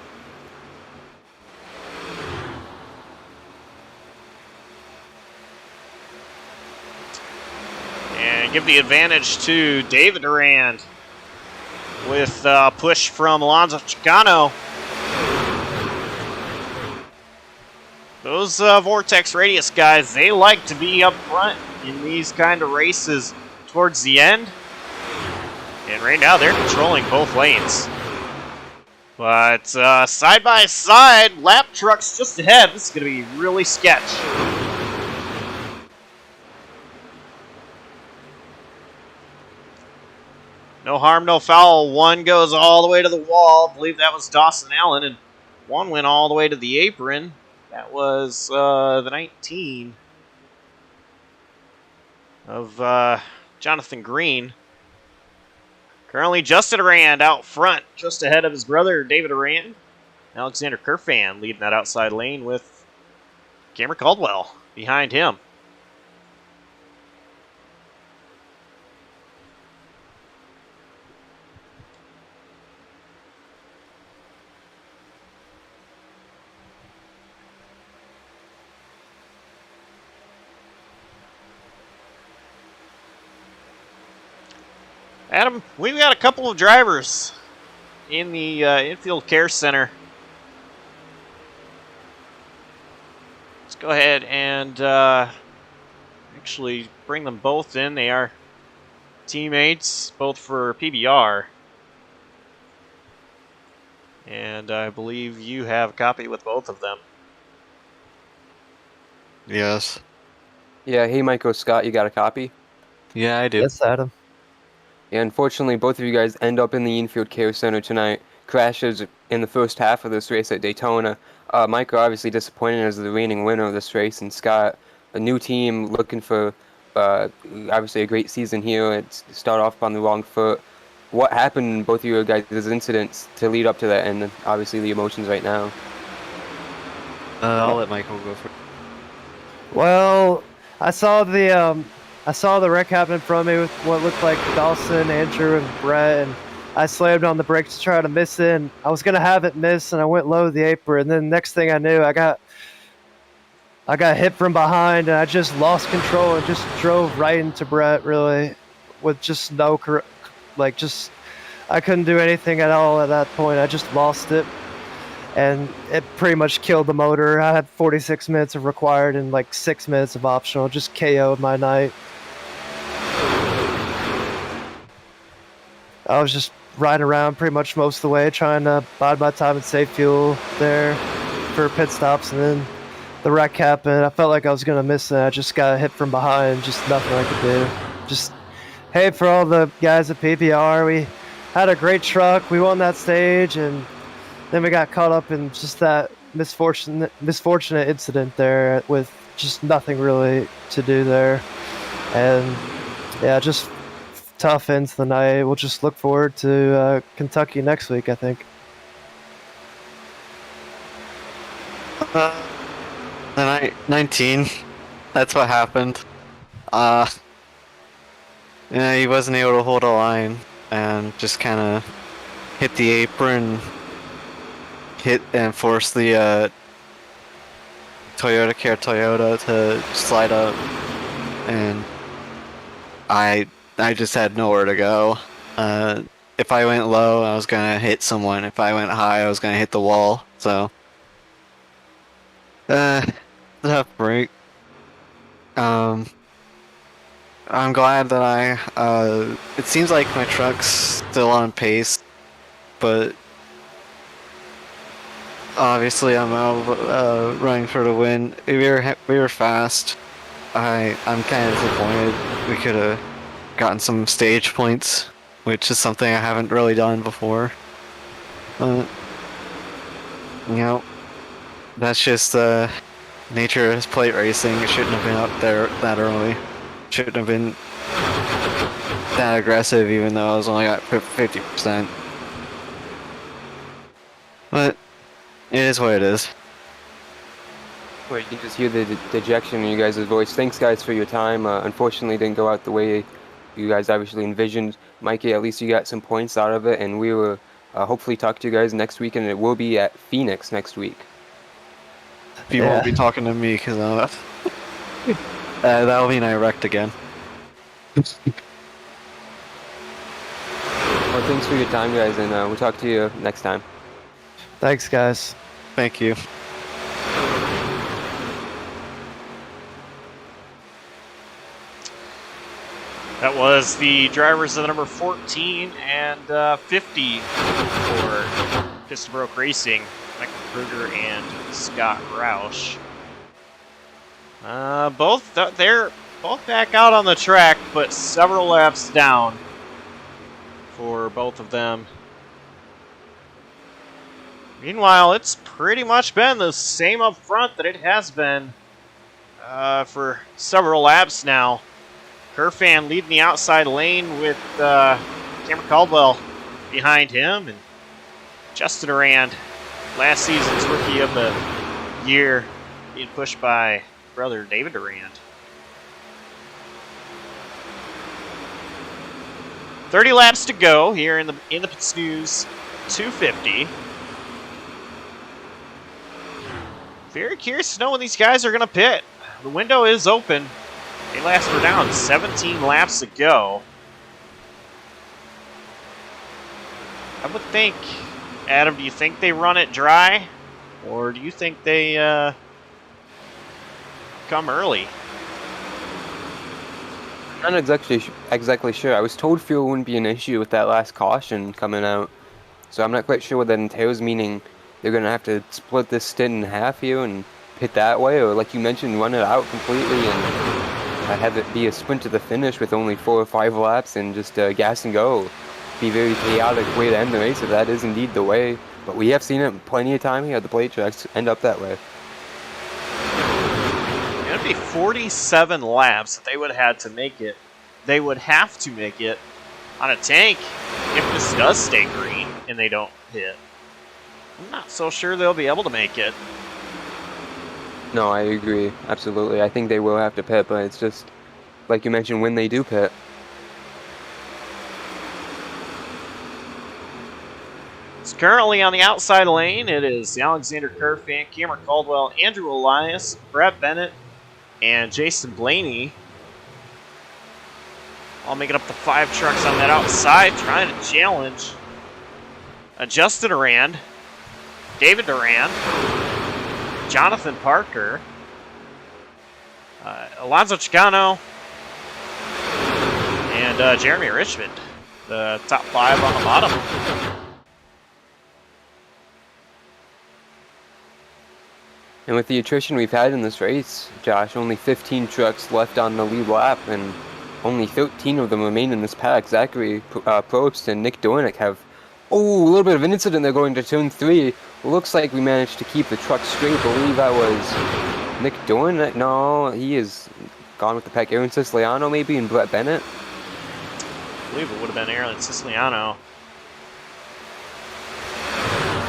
And give the advantage to David Durand with a push from Alonzo Chicano. Those Vortex Radius guys, they like to be up front in these kind of races towards the end. And right now they're controlling both lanes. But side by side, lap trucks just ahead. This is going to be really sketch. No harm, no foul. One goes all the way to the wall. I believe that was Dawson Allen. And one went all the way to the apron. That was the 19 of Jonathan Green. Currently Justin Durand out front, just ahead of his brother David Durand. Alexander Kerfan leading that outside lane with Cameron Caldwell behind him. Adam, we've got a couple of drivers in the infield care center. Let's go ahead and actually bring them both in. They are teammates, both for PBR. And I believe you have a copy with both of them. Yes. Yeah, hey Michael Scott, you got a copy? Yeah, I do. Yes, Adam. Yeah, unfortunately, both of you guys end up in the infield care center tonight. Crashes in the first half of this race at Daytona. Michael obviously disappointed as the reigning winner of this race, and Scott, a new team looking for obviously a great season here and start off on the wrong foot. What happened in both of you guys' incidents to lead up to that, and obviously the emotions right now? I'll let Michael go first. Well, I saw the wreck happen in front of me with what looked like Dawson, Andrew, and Brett, and I slammed on the brakes to try to miss it. And I was gonna have it miss, and I went low the apron. And then next thing I knew, I got hit from behind, and I just lost control and just drove right into Brett, really, with just no I couldn't do anything at all at that point. I just lost it, and it pretty much killed the motor. I had 46 minutes of required and like 6 minutes of optional. Just KO'd my night. I was just riding around pretty much most of the way, trying to bide my time and save fuel there for pit stops, and then the wreck happened. I felt like I was going to miss it. I just got hit from behind, just nothing I could do. Just, hey, for all the guys at PPR, we had a great truck. We won that stage, and then we got caught up in just that misfortunate incident there with just nothing really to do there. And, yeah, just tough ends the night. We'll just look forward to Kentucky next week, I think. The night 19. That's what happened. He wasn't able to hold a line and just kind of hit the apron, hit and forced the Toyota to slide up, and I just had nowhere to go. If I went low, I was gonna hit someone. If I went high, I was gonna hit the wall. So Tough break. I'm glad that it seems like my truck's still on pace, but obviously I'm out running for the win. We were fast. I'm kind of disappointed. We could have gotten some stage points, which is something I haven't really done before. But, you know, that's just nature of plate racing. It shouldn't have been up there that early. Shouldn't have been that aggressive, even though I was only at 50%. But it is what it is. Well, you can just hear the dejection in you guys' voice. Thanks, guys, for your time. Unfortunately, it didn't go out the way you guys obviously envisioned. Mikey, at least you got some points out of it, and we will hopefully talk to you guys next week, and it will be at Phoenix next week. You won't be talking to me because that'll mean I wrecked again. Well, thanks for your time, guys, and we'll talk to you next time. Thanks, guys. Thank you. That was the drivers of the number 14 and 50 for Piston Broke Racing, Michael Krueger and Scott Roush. They're both back out on the track, but several laps down for both of them. Meanwhile, it's pretty much been the same up front that it has been for several laps now. Kerfan leading the outside lane with Cameron Caldwell behind him, and Justin Durand, last season's Rookie of the Year, being pushed by brother David Durand. 30 laps to go here in the InThePitsNews 250. Very curious to know when these guys are going to pit. The window is open. They last were down 17 laps to go. I would think, Adam, do you think they run it dry? Or do you think they come early? I'm not exactly sure. I was told fuel wouldn't be an issue with that last caution coming out. So I'm not quite sure what that entails, meaning they're going to have to split this stint in half here and pit that way, or like you mentioned, run it out completely and have it be a sprint to the finish with only 4 or 5 laps and just gas and go. Be a very chaotic way to end the race if that is indeed the way. But we have seen it plenty of time here at the plate tracks end up that way. It would be 47 laps that they would have to make it. They would have to make it on a tank if this does stay green and they don't hit. I'm not so sure they'll be able to make it. No, I agree. Absolutely. I think they will have to pit, but it's just, like you mentioned, when they do pit. It's currently on the outside lane. It is Alexander Kerfan, Cameron Caldwell, Andrew Elias, Brett Bennett, and Jason Blaney. All making up the 5 trucks on that outside, trying to challenge Justin Durand, David Durand, Jonathan Parker, Alonzo Chicano, and Jeremy Richmond, the top 5 on the bottom. And with the attrition we've had in this race, Josh, only 15 trucks left on the lead lap, and only 13 of them remain in this pack. Zachary Probst and Nick Dornick have, a little bit of an incident there going to turn 3. Looks like we managed to keep the truck straight. I believe that was Nick Dornick. No, he is gone with the pack. Aaron Siciliano maybe, and Brett Bennett. I believe it would have been Aaron Siciliano.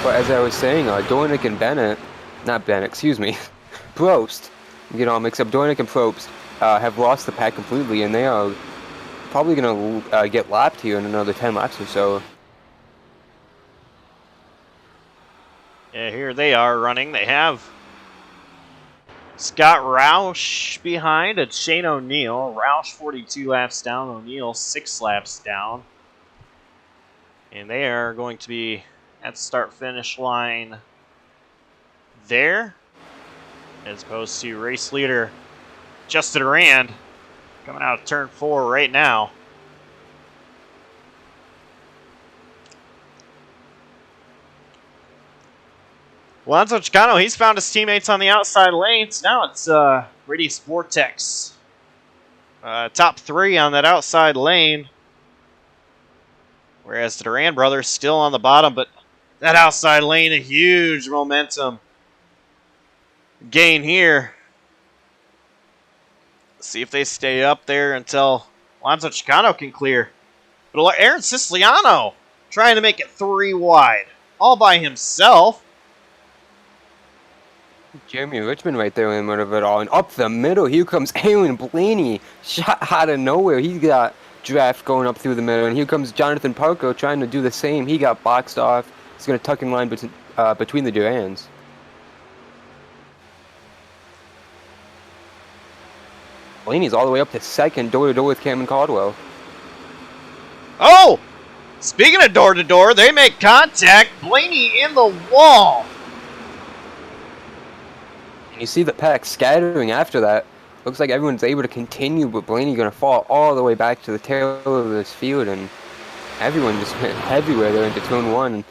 But as I was saying, Dornick and Bennett, not Bennett, excuse me, Probst, get all mixed up. Dornick and Probst have lost the pack completely, and they are probably going to get lapped here in another 10 laps or so. Yeah, here they are running. They have Scott Roush behind and Shane O'Neill. Roush 42 laps down, O'Neill 6 laps down. And they are going to be at the start-finish line there. as opposed to race leader Justin Rand coming out of turn 4 right now. Alonzo Chicano, he's found his teammates on the outside lanes. Now it's Radius Vortex. Top 3 on that outside lane. Whereas the Duran brothers still on the bottom, but that outside lane, a huge momentum gain here. See if they stay up there until Alonzo Chicano can clear. But Aaron Siciliano trying to make it 3 wide, all by himself. Jeremy Richmond right there in the middle of it all. And up the middle, here comes Aaron Blaney. Shot out of nowhere. He got draft going up through the middle. And here comes Jonathan Parker trying to do the same. He got boxed off. He's going to tuck in line between the Durans. Blaney's all the way up to second, door-to-door with Cameron Caldwell. Oh! Speaking of door-to-door, they make contact. Blaney in the wall. You see the pack scattering after that. Looks like everyone's able to continue, but Blaney going to fall all the way back to the tail of this field, and everyone just went everywhere there into turn 1.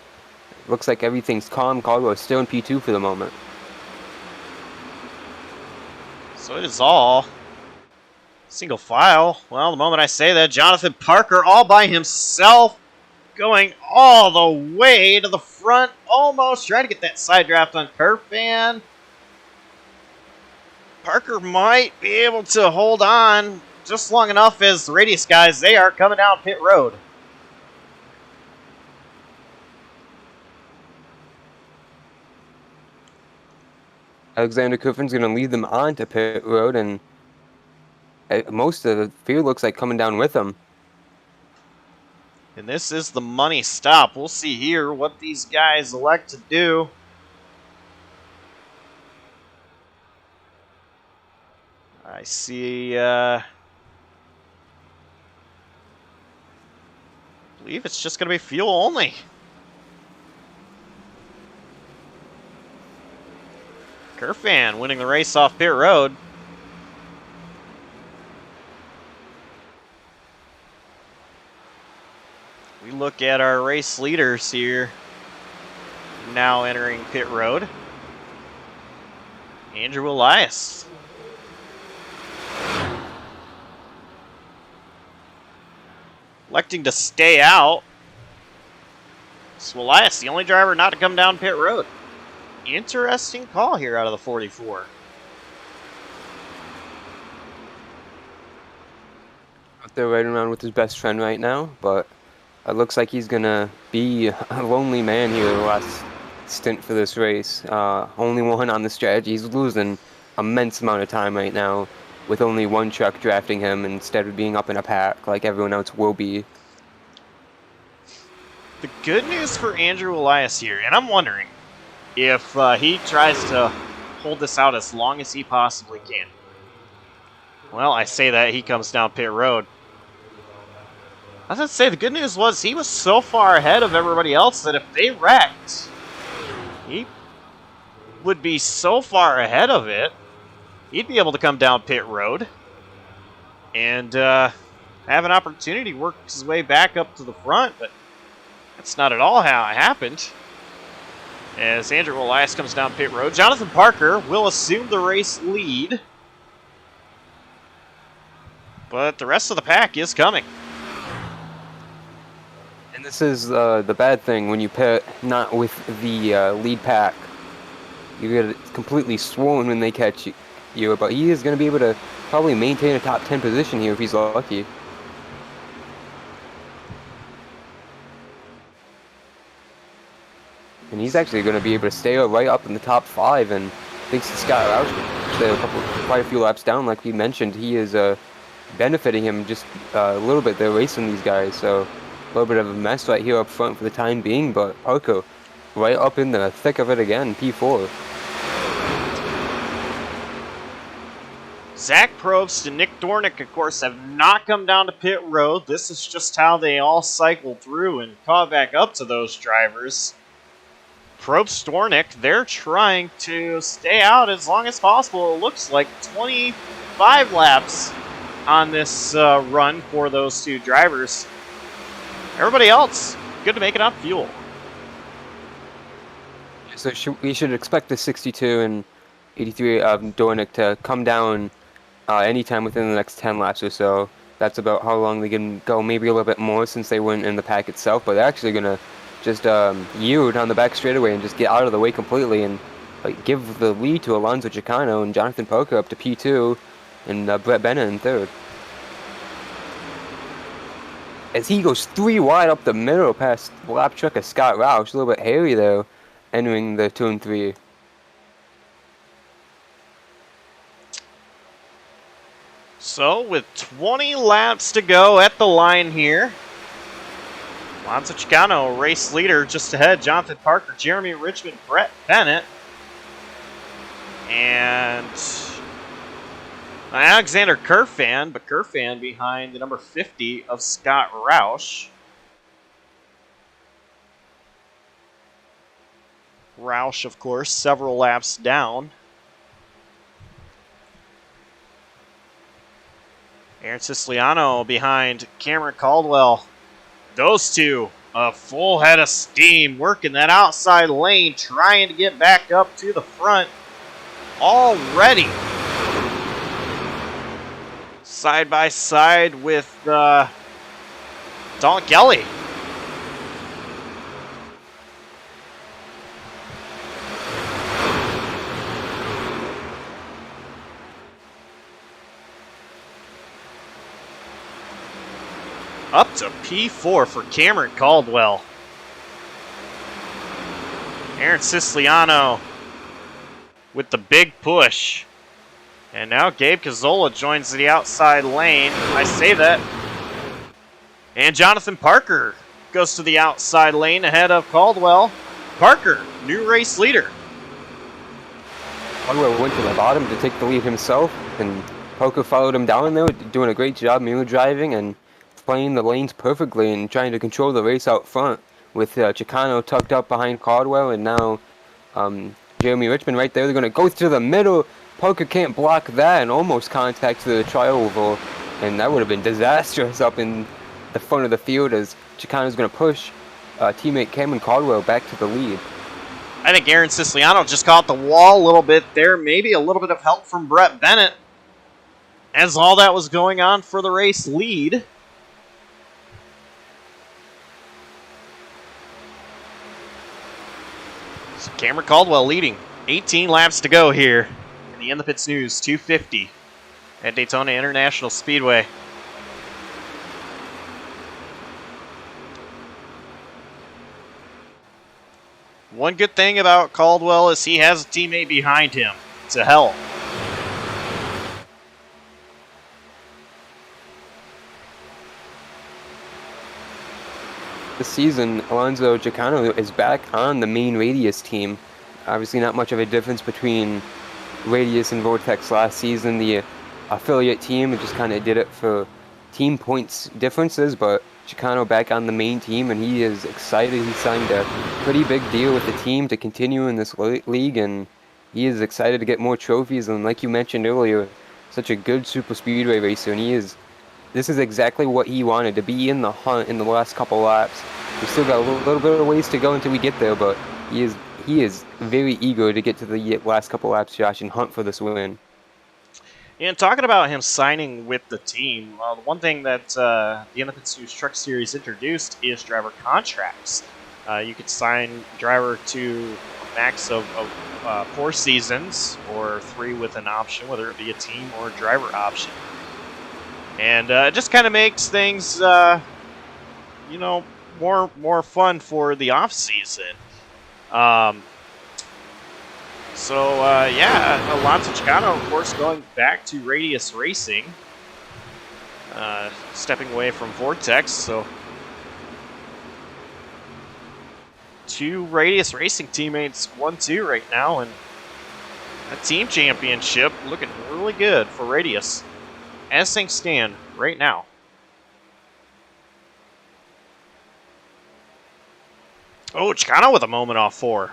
Looks like everything's calm. Caldwell is still in P2 for the moment. So it is all single file. Well, the moment I say that, Jonathan Parker all by himself, going all the way to the front, almost trying to get that side draft on Kerfan. Parker might be able to hold on just long enough as the Radius guys, they are coming down pit road. Alexander Cuffin's going to lead them onto pit road, and most of the field looks like coming down with them. And this is the money stop. We'll see here what these guys elect to do. I see, I believe it's just going to be fuel only. Kerfan winning the race off pit road. We look at our race leaders here now entering pit road. Andrew Elias. Electing to stay out. So Elias, the only driver not to come down pit road. Interesting call here out of the 44. Out there riding around with his best friend right now, but it looks like he's going to be a lonely man here the last stint for this race. Only one on the strategy. He's losing immense amount of time right now, with only one truck drafting him instead of being up in a pack like everyone else will be. The good news for Andrew Elias here, and I'm wondering if he tries to hold this out as long as he possibly can. Well, I say that, he comes down pit road. I was going to say, the good news was he was so far ahead of everybody else that if they wrecked, he would be so far ahead of it, he'd be able to come down pit road and have an opportunity to work his way back up to the front, but that's not at all how it happened. As Andrew Elias comes down pit road, Jonathan Parker will assume the race lead, but the rest of the pack is coming. And this is the bad thing when you pit not with the lead pack. You get it completely swollen when they catch you, but he is going to be able to probably maintain a top 10 position here if he's lucky. And he's actually going to be able to stay right up in the top 5, and thanks to Scott Roush, quite a few laps down, like we mentioned, he is benefiting him just a little bit. They're racing these guys, so a little bit of a mess right here up front for the time being, but Parker right up in the thick of it again, P4. Zach Probst and Nick Dornick, of course, have not come down to pit road. This is just how they all cycled through and caught back up to those drivers. Probst Stornick, they're trying to stay out as long as possible. It looks like 25 laps on this run for those two drivers. Everybody else, good to make it on fuel. So we should expect the 62 and 83 of Dornick to come down anytime within the next 10 laps or so. That's about how long they can go, maybe a little bit more since they weren't in the pack itself, but they're actually going to just yield on the back straightaway and just get out of the way completely and give the lead to Alonzo Chicano and Jonathan Poker up to P2 and Brett Bennett in third. As he goes 3 wide up the middle past lap truck of Scott Roush, a little bit hairy there, entering the turn 3. So, with 20 laps to go at the line here, Alonzo Chicano, race leader, just ahead. Jonathan Parker, Jeremy Richmond, Brett Bennett, and Alexander Kerfan, but Kerfan behind the number 50 of Scott Roush. Roush, of course, several laps down. Aaron Siciliano behind Cameron Caldwell. Those two, a full head of steam, working that outside lane, trying to get back up to the front already. Side by side with Don Kelly. Up to P4 for Cameron Caldwell. Aaron Siciliano with the big push. And now Gabe Cazzola joins the outside lane. I say that. And Jonathan Parker goes to the outside lane ahead of Caldwell. Parker, new race leader. Caldwell went to the bottom to take the lead himself, and Poker followed him down there, doing a great job mirror driving and playing the lanes perfectly and trying to control the race out front with Chicano tucked up behind Caldwell and now Jeremy Richmond right there. They're going to go through the middle. Poker can't block that and almost contact the tri-oval, and that would have been disastrous up in the front of the field as Chicano's going to push teammate Cameron Caldwell back to the lead. I think Aaron Siciliano just caught the wall a little bit there. Maybe a little bit of help from Brett Bennett as all that was going on for the race lead. So Cameron Caldwell leading. 18 laps to go here in the InThePitsNews 250 at Daytona International Speedway. One good thing about Caldwell is he has a teammate behind him to help. This season, Alonzo Chicano is back on the main Radius team. Obviously not much of a difference between Radius and Vortex last season. The affiliate team just kind of did it for team points differences, but Chicano back on the main team, and he is excited. He signed a pretty big deal with the team to continue in this league, and he is excited to get more trophies. And like you mentioned earlier, such a good super speedway racer, and this is exactly what he wanted, to be in the hunt in the last couple laps. We still got a little bit of ways to go until we get there, but he is very eager to get to the last couple laps, Josh, and hunt for this win. And talking about him signing with the team, the one thing that the InThePitsNews Truck Series introduced is driver contracts. You could sign driver to a max of 4 seasons or 3 with an option, whether it be a team or a driver option. And it just kind of makes things, more fun for the off season. Alonzo Chicano, of course, going back to Radius Racing, stepping away from Vortex. So 2 Radius Racing teammates 1-2 right now, and a team championship looking really good for Radius as things stand right now. Oh, Chicano with a moment off 4.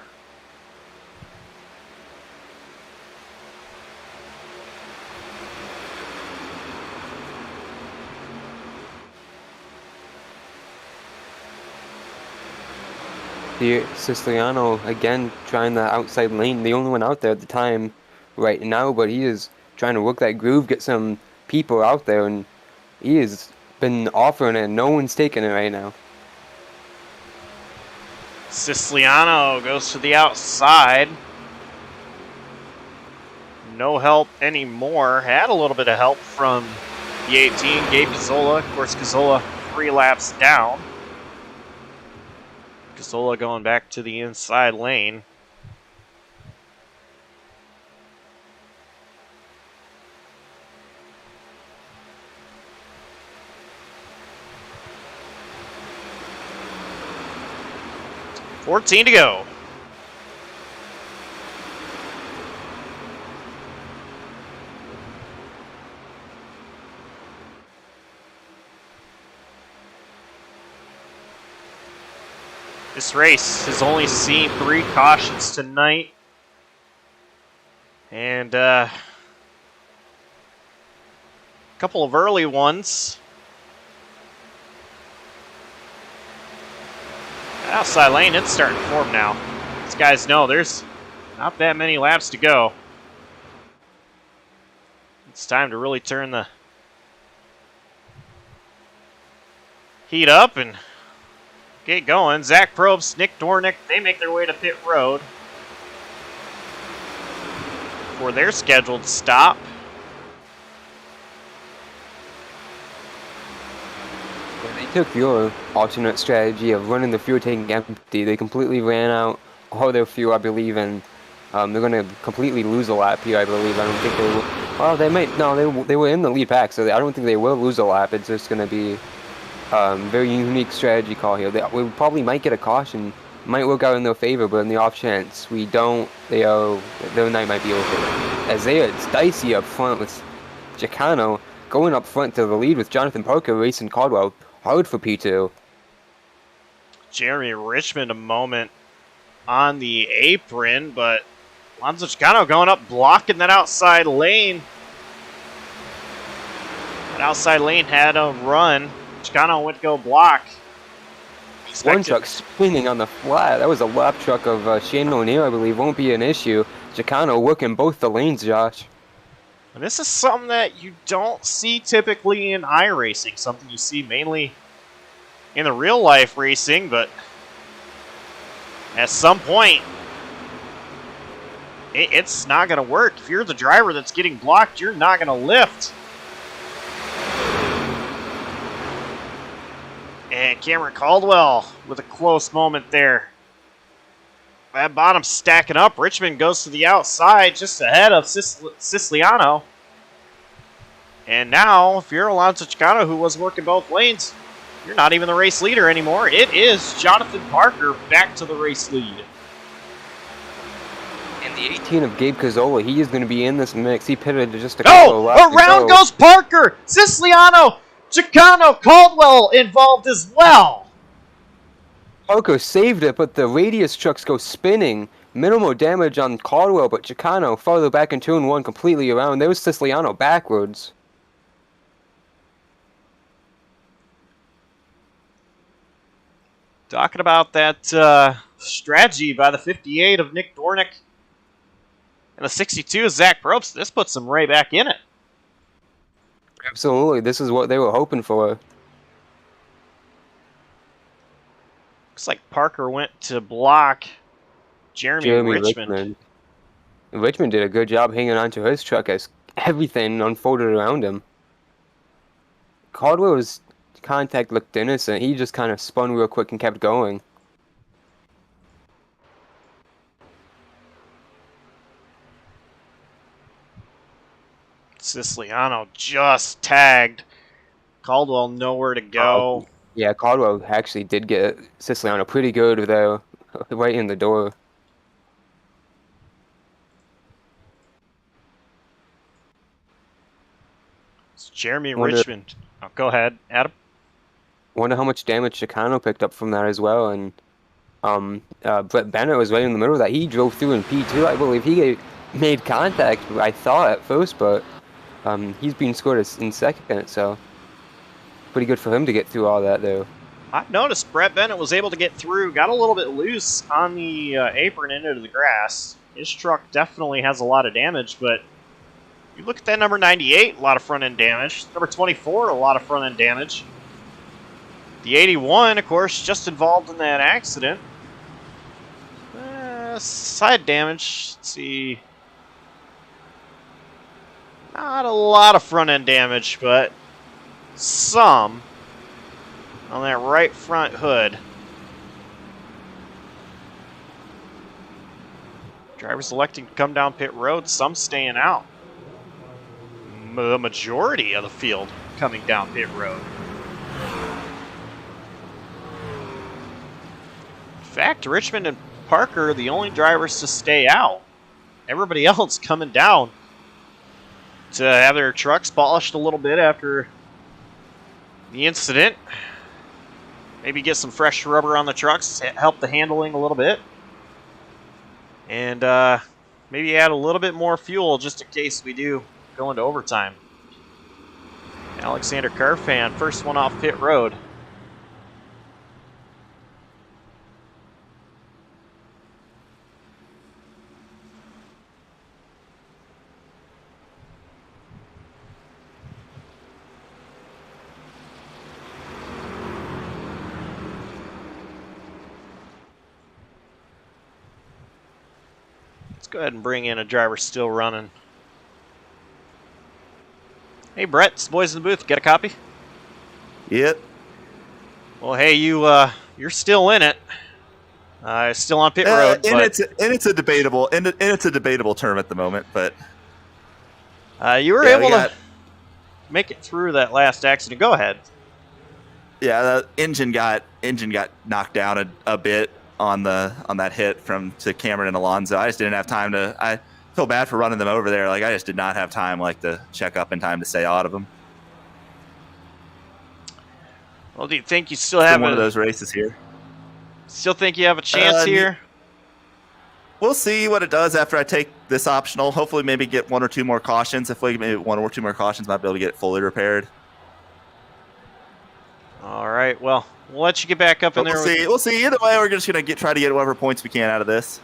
Siciliano again trying the outside lane, the only one out there at the time right now, but he is trying to work that groove, get some people out there, and he has been offering it, and no one's taking it right now. Siciliano goes to the outside. No help anymore. Had a little bit of help from the 18, Gabe Cazzola. Of course, Cazzola 3 laps down. Cazzola going back to the inside lane. $14 to go. This race has only seen 3 cautions tonight. And a couple of early ones. Outside lane, it's starting to form now. These guys know there's not that many laps to go. It's time to really turn the heat up and get going. Zach Probst, Nick Dornick, they make their way to pit road for their scheduled stop. They took your alternate strategy of running the fuel tank empty. They completely ran out all their fuel, I believe, and they're going to completely lose a lap here, I believe. I don't think they will. Well, they might. No, they were in the lead pack, so I don't think they will lose a lap. It's just going to be very unique strategy call here. We probably might get a caution, might work out in their favor, but in the off chance we don't, their night might be over. As it's dicey up front with Chicano going up front to the lead with Jonathan Parker racing Caldwell hard for P2. Jeremy Richmond a moment on the apron, but Alonzo Chicano going up, blocking that outside lane. That outside lane had a run. Chicano went to go block. One truck spinning on the flat. That was a lap truck of Shane O'Neill, I believe. Won't be an issue. Chicano working both the lanes, Josh. And this is something that you don't see typically in iRacing, something you see mainly in the real life racing, but at some point, it's not going to work. If you're the driver that's getting blocked, you're not going to lift. And Cameron Caldwell with a close moment there. That bottom stacking up. Richmond goes to the outside just ahead of Siciliano. And now, if you're Alonzo Chicano, who was working both lanes, you're not even the race leader anymore. It is Jonathan Parker back to the race lead. And the 18 of Gabe Cazzola, he is going to be in this mix. He pitted just a couple of laps around goes Parker! Siciliano! Chicano, Caldwell involved as well. Parker saved it, but the radius trucks go spinning. Minimal damage on Caldwell, but Chicano farther back in turn 1 completely around. There was Siciliano backwards. Talking about that strategy by the 58 of Nick Dornick and the 62 of Zach Probst. This puts them right back in it. Absolutely. This is what they were hoping for. Looks like Parker went to block Jeremy Richmond. Richmond did a good job hanging on to his truck as everything unfolded around him. Caldwell's contact looked innocent. He just kind of spun real quick and kept going. Siciliano just tagged. Caldwell nowhere to go. Yeah, Caldwell actually did get Siciliano pretty good though, right in the door. It's Jeremy Richmond. Oh, go ahead, Adam. Wonder how much damage Chicano picked up from that as well. And Brett Bennett was right in the middle of that. He drove through in P2, I believe. He made contact, I thought at first, but he's being scored in second, so pretty good for him to get through all that, though. I've noticed Brett Bennett was able to get through, got a little bit loose on the apron into the grass. His truck definitely has a lot of damage, but you look at that number 98, a lot of front-end damage. Number 24, a lot of front-end damage. The 81, of course, just involved in that accident. Side damage, let's see. Not a lot of front-end damage, but some on that right front hood. Drivers electing to come down pit road, some staying out. The majority of the field coming down pit road. In fact, Richmond and Parker are the only drivers to stay out. Everybody else coming down to have their trucks polished a little bit after the incident. Maybe get some fresh rubber on the trucks, help the handling a little bit. And maybe add a little bit more fuel just in case we do go into overtime. Alexander Carfan, first one off pit road. Let's go ahead and bring in a driver still running. Hey, Brett, it's the boys in the booth. Get a copy? Yep. Well, hey, you're still in it. Still on pit road, and but it's a debatable term at the moment, but you were able to make it through that last accident. Go ahead. Yeah, the engine got knocked down a bit on that hit to Cameron and Alonzo. I just didn't have time to. I feel bad for running them over there. Like, I just did not have time to check up in time to stay out of them. Well, do you think you still have one of those races here? Still think you have a chance here? We'll see what it does after I take this optional. Hopefully, maybe get one or two more cautions. If we maybe one or two more cautions, might be able to get it fully repaired. All right. Well, we'll let you get back up in there. We'll see. Either way, we're just gonna try to get whatever points we can out of this.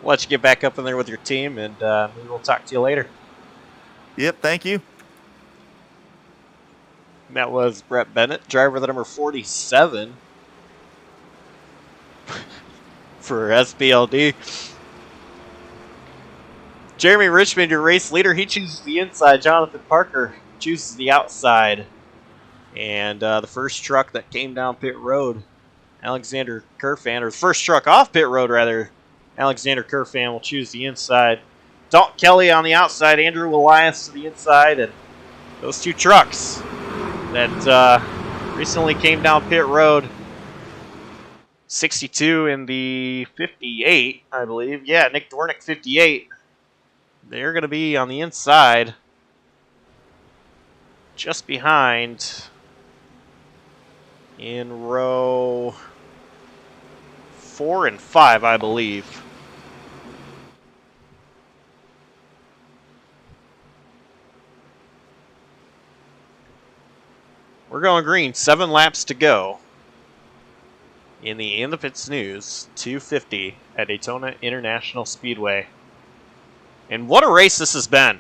We'll let you get back up in there with your team, and maybe we'll talk to you later. Yep. Thank you. And that was Brett Bennett, driver the number 47 for SBLD. Jeremy Richmond, your race leader, he chooses the inside. Jonathan Parker chooses the outside. And the first truck that came down pit road, Alexander Kerfan, or the first truck off pit road, rather, Alexander Kerfan will choose the inside. Dalton Kelly on the outside, Andrew Elias to the inside, and those two trucks that recently came down pit road, 62 in the 58, I believe. Yeah, Nick Dornick, 58. They're going to be on the inside, just behind, in row 4 and 5, I believe. We're going green. 7 laps to go in the Pits News 250 at Daytona International Speedway. And what a race this has been.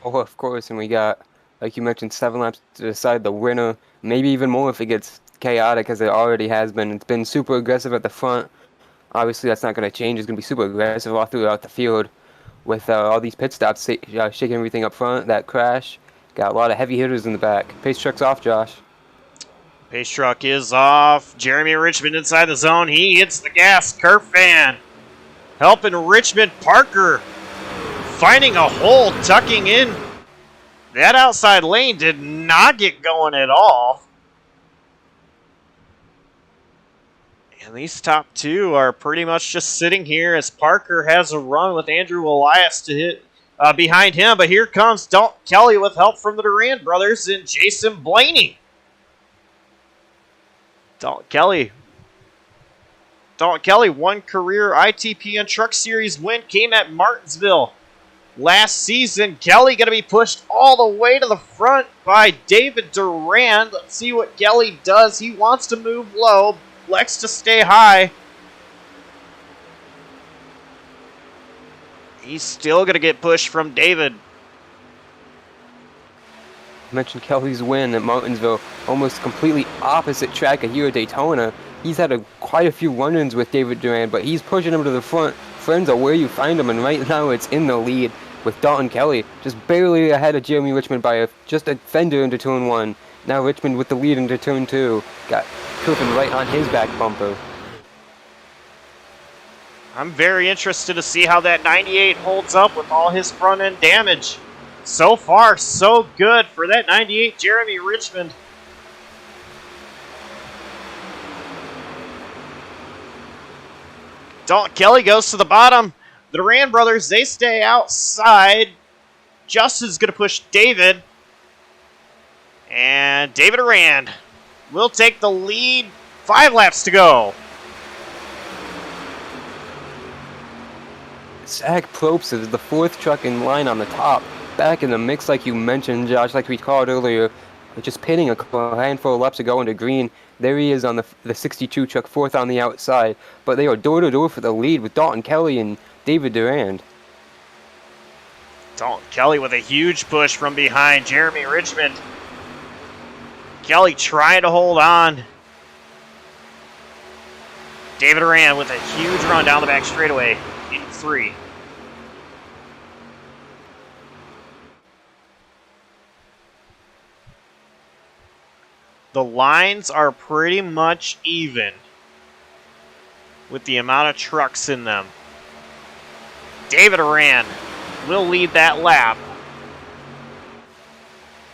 Oh, of course, and we got, like you mentioned, 7 laps to decide the winner. Maybe even more if it gets chaotic, as it already has been. It's been super aggressive at the front. Obviously, that's not going to change. It's going to be super aggressive all throughout the field with all these pit stops shaking everything up front. That crash. Got a lot of heavy hitters in the back. Pace truck's off, Josh. Pace truck is off. Jeremy Richmond inside the zone. He hits the gas. Kerfan helping Richmond. Parker finding a hole, tucking in. That outside lane did not get going at all. And these top two are pretty much just sitting here as Parker has a run with Andrew Elias to hit behind him. But here comes Dalton Kelly with help from the Durand brothers and Jason Blaney. Dalton Kelly, one career ITPN Truck Series win, came at Martinsville last season. Kelly going to be pushed all the way to the front by David Durand. Let's see what Kelly does. He wants to move low, likes to stay high. He's still going to get pushed from David. I mentioned Kelly's win at Martinsville, almost completely opposite track of here at Daytona. He's had quite a fefew run-ins with David Durand, but he's pushing him to the front. Friends are where you find him, and right now it's in the lead with Dalton Kelly just barely ahead of Jeremy Richmond by just a fender into turn 1. Now Richmond with the lead into turn 2. Got Coopin right on his back bumper. I'm very interested to see how that 98 holds up with all his front end damage. So far, so good for that 98 Jeremy Richmond. Dalton Kelly goes to the bottom. The Durand brothers, they stay outside. Justin's going to push David. And David Durand will take the lead. 5 laps to go. Zach Probst is the 4th truck in line on the top. Back in the mix like you mentioned, Josh, like we called earlier. Just pitting a handful of laps to go into green. There he is on the 62 truck, 4th on the outside. But they are door-to-door for the lead with Dalton Kelly and David Durand. Dalton Kelly with a huge push from behind Jeremy Richmond. Kelly trying to hold on. David Durand with a huge run down the back straightaway in 3. The lines are pretty much even with the amount of trucks in them. David Durand will lead that lap.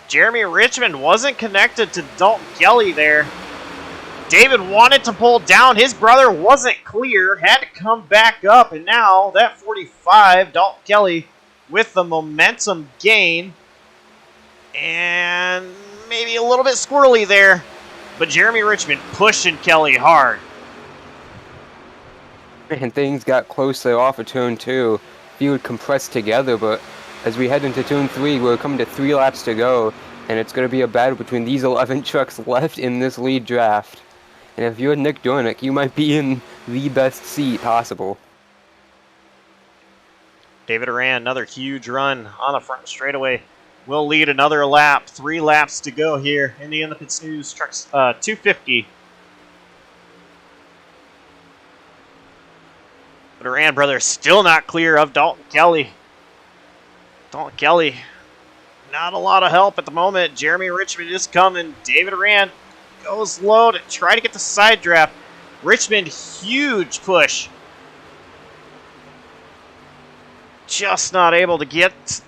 Jeremy Richmond wasn't connected to Dalton Kelly there. David wanted to pull down. His brother wasn't clear, had to come back up, and now that 45, Dalton Kelly with the momentum gain. And maybe a little bit squirrely there, but Jeremy Richmond pushing Kelly hard. And things got close there off of turn 2. Field compressed together, but as we head into turn 3, we're coming to 3 laps to go, and it's going to be a battle between these 11 trucks left in this lead draft. And if you're Nick Dornick, you might be in the best seat possible. David Durand, another huge run on the front straightaway. Will lead another lap. 3 laps to go here in the InThePitsNews Trucks 250. The Durand brothers still not clear of Dalton Kelly. Dalton Kelly, not a lot of help at the moment. Jeremy Richmond is coming. David Durand goes low to try to get the side draft. Richmond, huge push. Just not able to get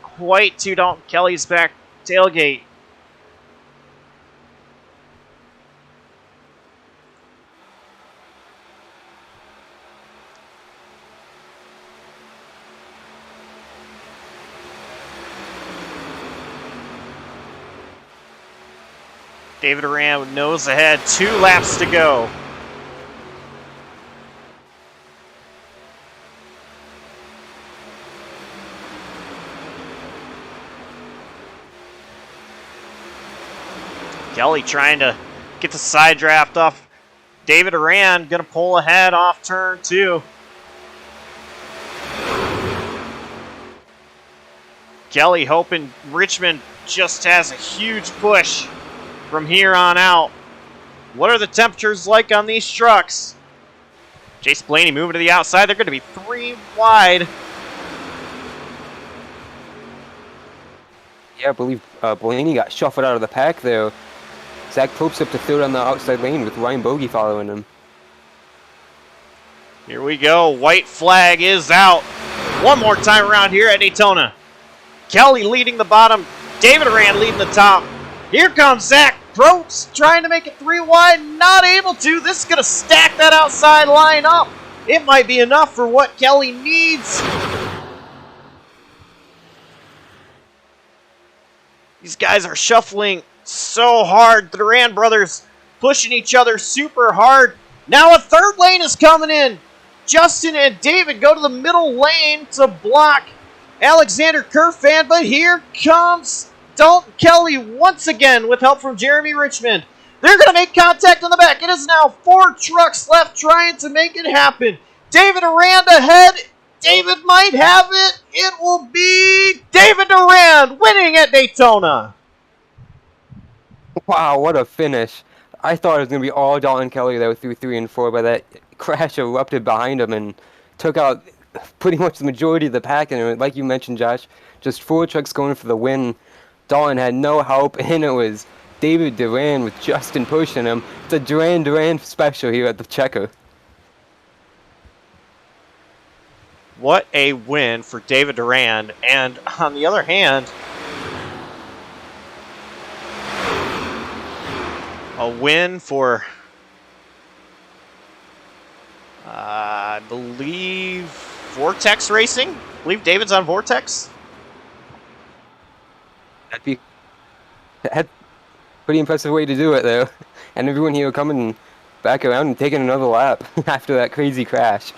quite to Dalton Kelly's back tailgate. David Durand with nose ahead, 2 laps to go. Kelly trying to get the side draft off. David Durand going to pull ahead off turn 2. Kelly hoping Richmond just has a huge push from here on out. What are the temperatures like on these trucks? Chase Blaney moving to the outside. They're going to be 3 wide. Yeah, I believe Blaney got shuffled out of the pack there. Zach Probst up to 3rd on the outside lane with Ryan Bogey following him. Here we go. White flag is out. One more time around here at Daytona. Kelly leading the bottom. David Durand leading the top. Here comes Zach Probst trying to make it 3 wide. Not able to. This is going to stack that outside line up. It might be enough for what Kelly needs. These guys are shuffling so hard. The Durand brothers pushing each other super hard. Now a 3rd lane is coming in. Justin and David go to the middle lane to block Alexander Kerfan, but here comes Dalton Kelly once again with help from Jeremy Richmond. They're going to make contact on the back. It is now 4 trucks left trying to make it happen. David Durand ahead. David might have it. It will be David Durand winning at Daytona. Wow, what a finish. I thought it was going to be all Dalton Kelly though through 3 and 4, but that crash erupted behind him and took out pretty much the majority of the pack. And like you mentioned, Josh, just 4 trucks going for the win. Dalton had no help, and it was David Durand with Justin pushing him. It's a Durand special here at the checker. What a win for David Durand. And on the other hand, a win for, I believe, Vortex Racing. I believe David's on Vortex. That'd be a pretty impressive way to do it, though. And everyone here coming back around and taking another lap after that crazy crash.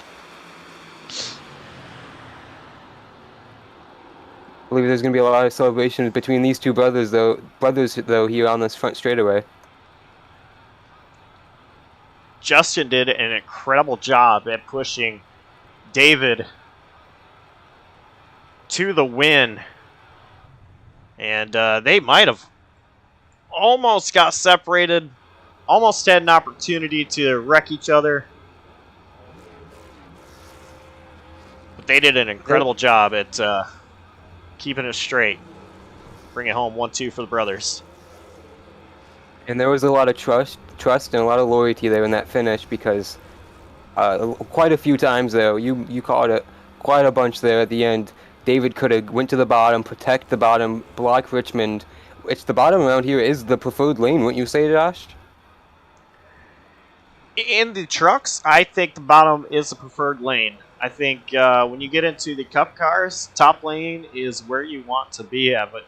I believe there's going to be a lot of celebrations between these two brothers, though, here on this front straightaway. Justin did an incredible job at pushing David to the win. And they might have almost got separated, almost had an opportunity to wreck each other. But they did an incredible job at keeping it straight. Bring it home 1-2 for the brothers. And there was a lot of trust and a lot of loyalty there in that finish because quite a few times, though, you called it quite a bunch there at the end. David could have went to the bottom, protect the bottom, block Richmond. It's the bottom around here is the preferred lane, wouldn't you say, Josh? In the trucks, I think the bottom is the preferred lane. I think when you get into the cup cars, top lane is where you want to be at. But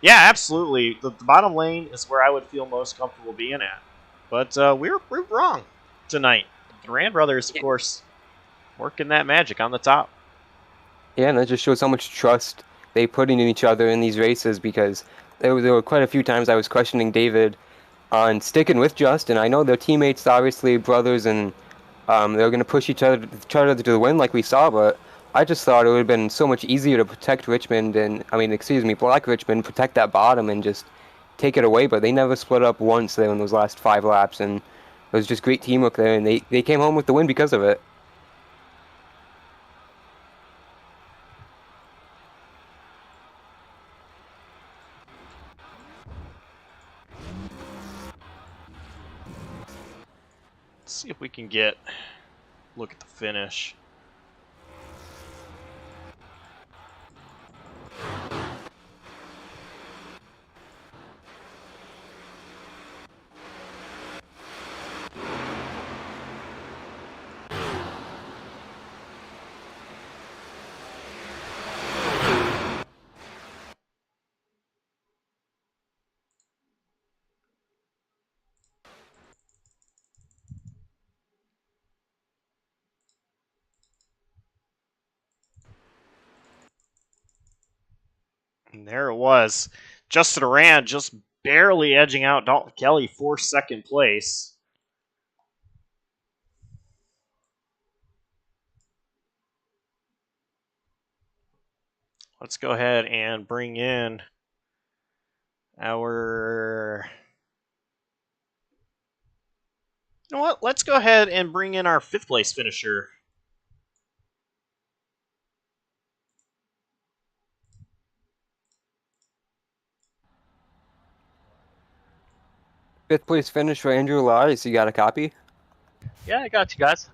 yeah, absolutely. The bottom lane is where I would feel most comfortable being at. But we were proved wrong tonight. The Durand brothers, of course, working that magic on the top. Yeah, and that just shows how much trust they put in each other in these races because there were quite a few times I was questioning David on sticking with Justin. I know they're teammates, obviously, brothers, and they're going to push each other to the win like we saw, but I just thought it would have been so much easier to protect Richmond block Richmond, protect that bottom, and just take it away. But they never split up once there in those last 5 laps, and it was just great teamwork there, and they came home with the win because of it. Let's see if we can look at the finish. And there it was. Justin Durand just barely edging out Dalton Kelly for second place. Let's go ahead and bring in our... You know what? Let's go ahead and bring in our 5th place finisher. Fifth place finish for Andrew Elias. You got a copy? Yeah, I got you guys.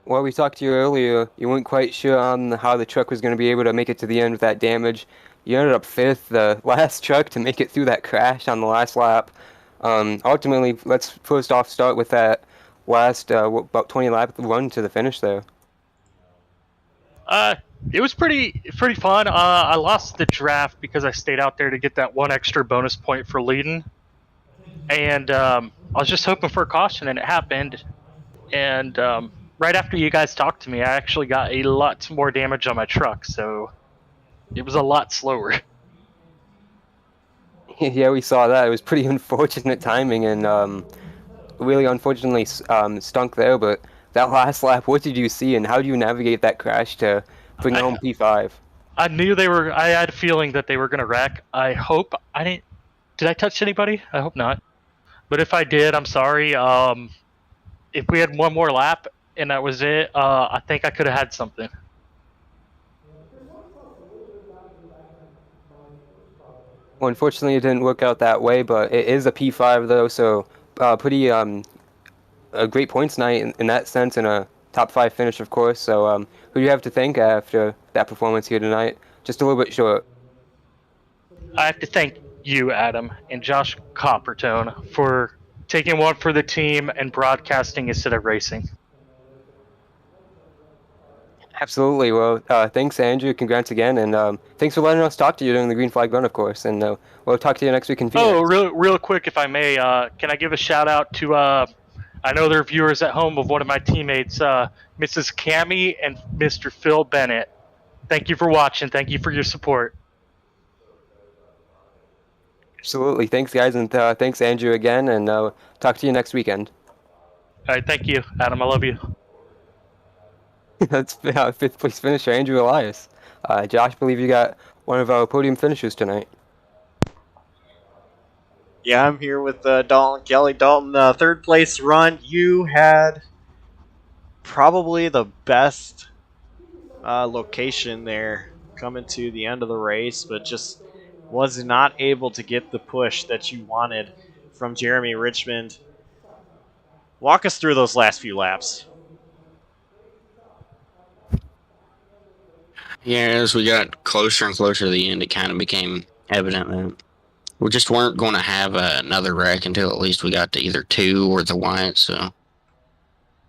Well, we talked to you earlier. You weren't quite sure on how the truck was going to be able to make it to the end with that damage. You ended up 5th, the last truck to make it through that crash on the last lap. Ultimately, let's first off start with that last about 20 lap run to the finish there. It was pretty fun. I lost the draft because I stayed out there to get that 1 extra bonus point for leading. And I was just hoping for a caution, and it happened. And right after you guys talked to me, I actually got a lot more damage on my truck. So It was a lot slower. Yeah, we saw that. It was pretty unfortunate timing and really unfortunately stunk there. But that last lap, what did you see, and how do you navigate that crash to bring home P5? I knew they were. I had a feeling that they were gonna wreck. I hope I didn't. Did I touch anybody? I hope not. But if I did, I'm sorry. If we had one more lap and that was it, I think I could have had something. Well, unfortunately, it didn't work out that way, but it is a P5 though, so pretty a great points night in that sense, and a top 5 finish, of course. So who do you have to thank after that performance here tonight? Just a little bit short. I have to thank you, Adam, and Josh Coppertone for taking one for the team and broadcasting instead of racing. Absolutely. Well, thanks, Andrew. Congrats again, and thanks for letting us talk to you during the green flag run, of course. And we'll talk to you next week in Phoenix. Oh, real quick, if I may, can I give a shout out to? I know there are viewers at home of one of my teammates, Mrs. Cammy and Mr. Phil Bennett. Thank you for watching. Thank you for your support. Absolutely. Thanks, guys, and thanks, Andrew, again, and talk to you next weekend. All right, thank you, Adam. I love you. That's 5th place finisher, Andrew Elias. Josh, I believe you got one of our podium finishers tonight. Yeah, I'm here with Dalton Kelly. Dalton, 3rd place run. You had probably the best location there coming to the end of the race, but just was not able to get the push that you wanted from Jeremy Richmond. Walk us through those last few laps. Yeah, as we got closer and closer to the end, it kind of became evident that we just weren't going to have another wreck until at least we got to either 2 or the white. So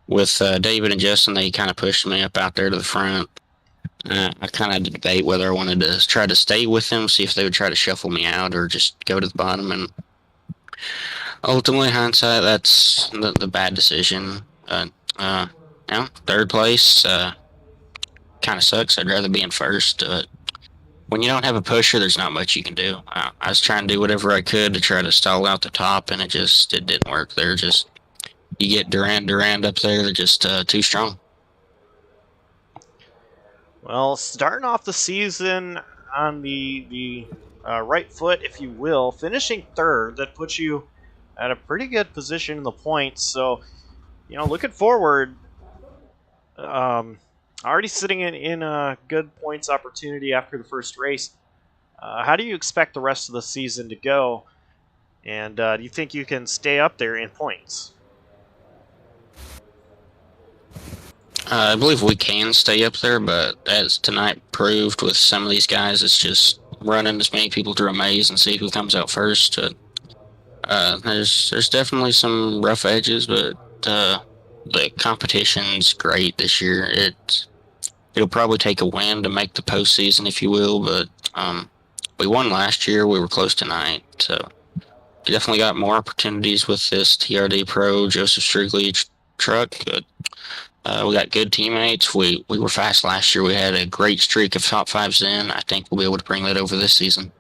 with David and Justin, they kind of pushed me up out there to the front. I kind of had to debate whether I wanted to try to stay with them, see if they would try to shuffle me out, or just go to the bottom. And ultimately, hindsight, that's the bad decision. Yeah, 3rd place kind of sucks. I'd rather be in 1st. But when you don't have a pusher, there's not much you can do. I was trying to do whatever I could to try to stall out the top, and it didn't work. You get Durand up there, they're just too strong. Well, starting off the season on the right foot, if you will, finishing 3rd, that puts you at a pretty good position in the points. So, looking forward, already sitting in a good points opportunity after the first race. How do you expect the rest of the season to go? And do you think you can stay up there in points? I believe we can stay up there, but as tonight proved with some of these guys, it's just running as many people through a maze and see who comes out first. There's definitely some rough edges, but the competition's great this year. It'll probably take a win to make the postseason, if you will, but we won last year. We were close tonight, so we definitely got more opportunities with this TRD Pro Joseph Strigley truck. But we got good teammates. We were fast last year. We had a great streak of top 5s in. I think we'll be able to bring that over this season.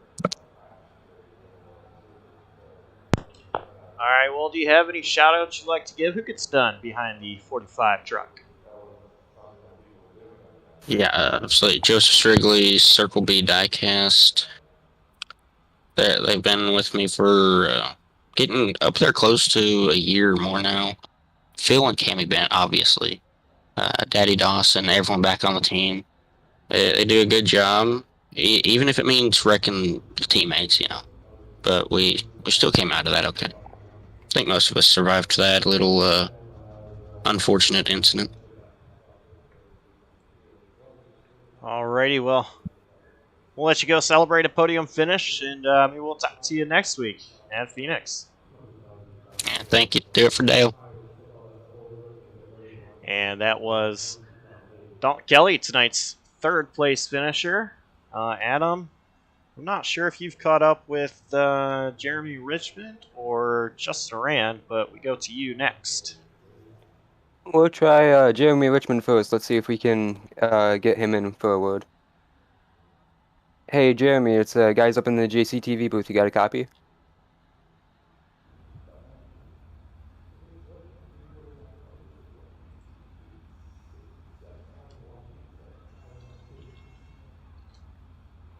All right, well, do you have any shout-outs you'd like to give? Who gets done behind the 45 truck? Yeah, absolutely. Joseph Strigley, Circle B Diecast. They've been with me for getting up there close to a year or more now. Phil and Cammy Bent, obviously. Daddy Dawson, everyone back on the team. They do a good job, even if it means wrecking the teammates, But we still came out of that okay. I think most of us survived that little unfortunate incident. Alrighty, well, we'll let you go celebrate a podium finish, and maybe we'll talk to you next week at Phoenix. Yeah, thank you. Do it for Dale. And that was Dalton Kelly, tonight's 3rd place finisher. Adam, I'm not sure if you've caught up with Jeremy Richmond or Justin Rand, but we go to you next. We'll try Jeremy Richmond first. Let's see if we can get him in for a word. Hey, Jeremy, it's guys up in the JCTV booth. You got a copy?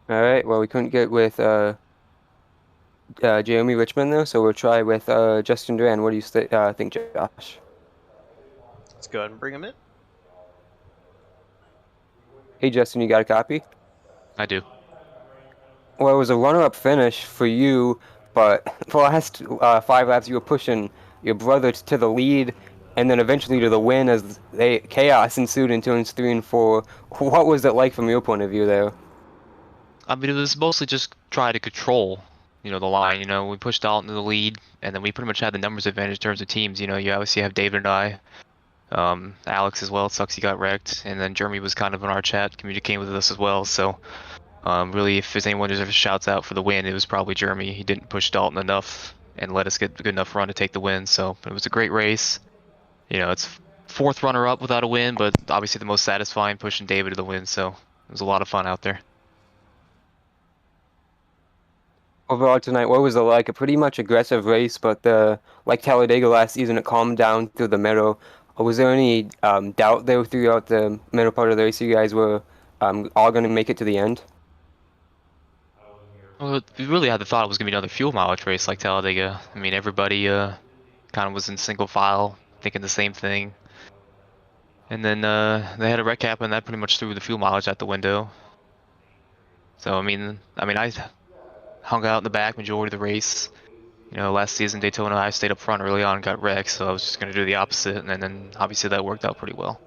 All right. Well, we couldn't get with Jeremy Richmond though, so we'll try with Justin Duran. What do you think, Josh? Let's go ahead and bring him in. Hey, Justin, you got a copy? I do. Well, it was a runner-up finish for you, but for the last 5 laps, you were pushing your brother to the lead, and then eventually to the win as chaos ensued in turns 3 and 4. What was it like from your point of view there? I mean, it was mostly just try to control, the line. We pushed Dalton to the lead, and then we pretty much had the numbers advantage in terms of teams. You obviously have David and I, Alex as well. It sucks he got wrecked, and then Jeremy was kind of in our chat communicating with us as well. So, really, if there's anyone who ever shouts out for the win, it was probably Jeremy. He didn't push Dalton enough and let us get a good enough run to take the win. So it was a great race. It's fourth runner-up without a win, but obviously the most satisfying pushing David to the win. So it was a lot of fun out there. Overall tonight, what was it like? A pretty much aggressive race, but like Talladega last season, it calmed down through the middle. Was there any doubt there throughout the middle part of the race you guys were all going to make it to the end? Well, we really had the thought it was going to be another fuel mileage race like Talladega. I mean, everybody kind of was in single file, thinking the same thing. And then they had a wreck happen, and that pretty much threw the fuel mileage out the window. So, I mean, I hung out in the back majority of the race. Last season Daytona, I stayed up front early on and got wrecked, so I was just going to do the opposite, and then obviously that worked out pretty well.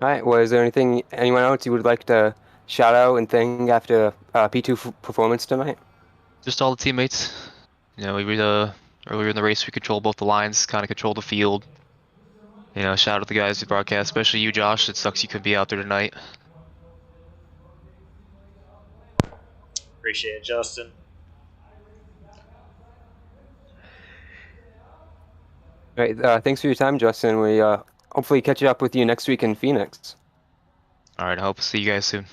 All right. Well, is there anyone else you would like to shout out and thank after P2 performance tonight? Just all the teammates. We earlier in the race we controlled both the lines, kind of controlled the field. Shout out to the guys who broadcast, especially you, Josh. It sucks you couldn't be out there tonight. Appreciate it, Justin. All right. Thanks for your time, Justin. We hopefully catch up with you next week in Phoenix. All right. I hope to see you guys soon.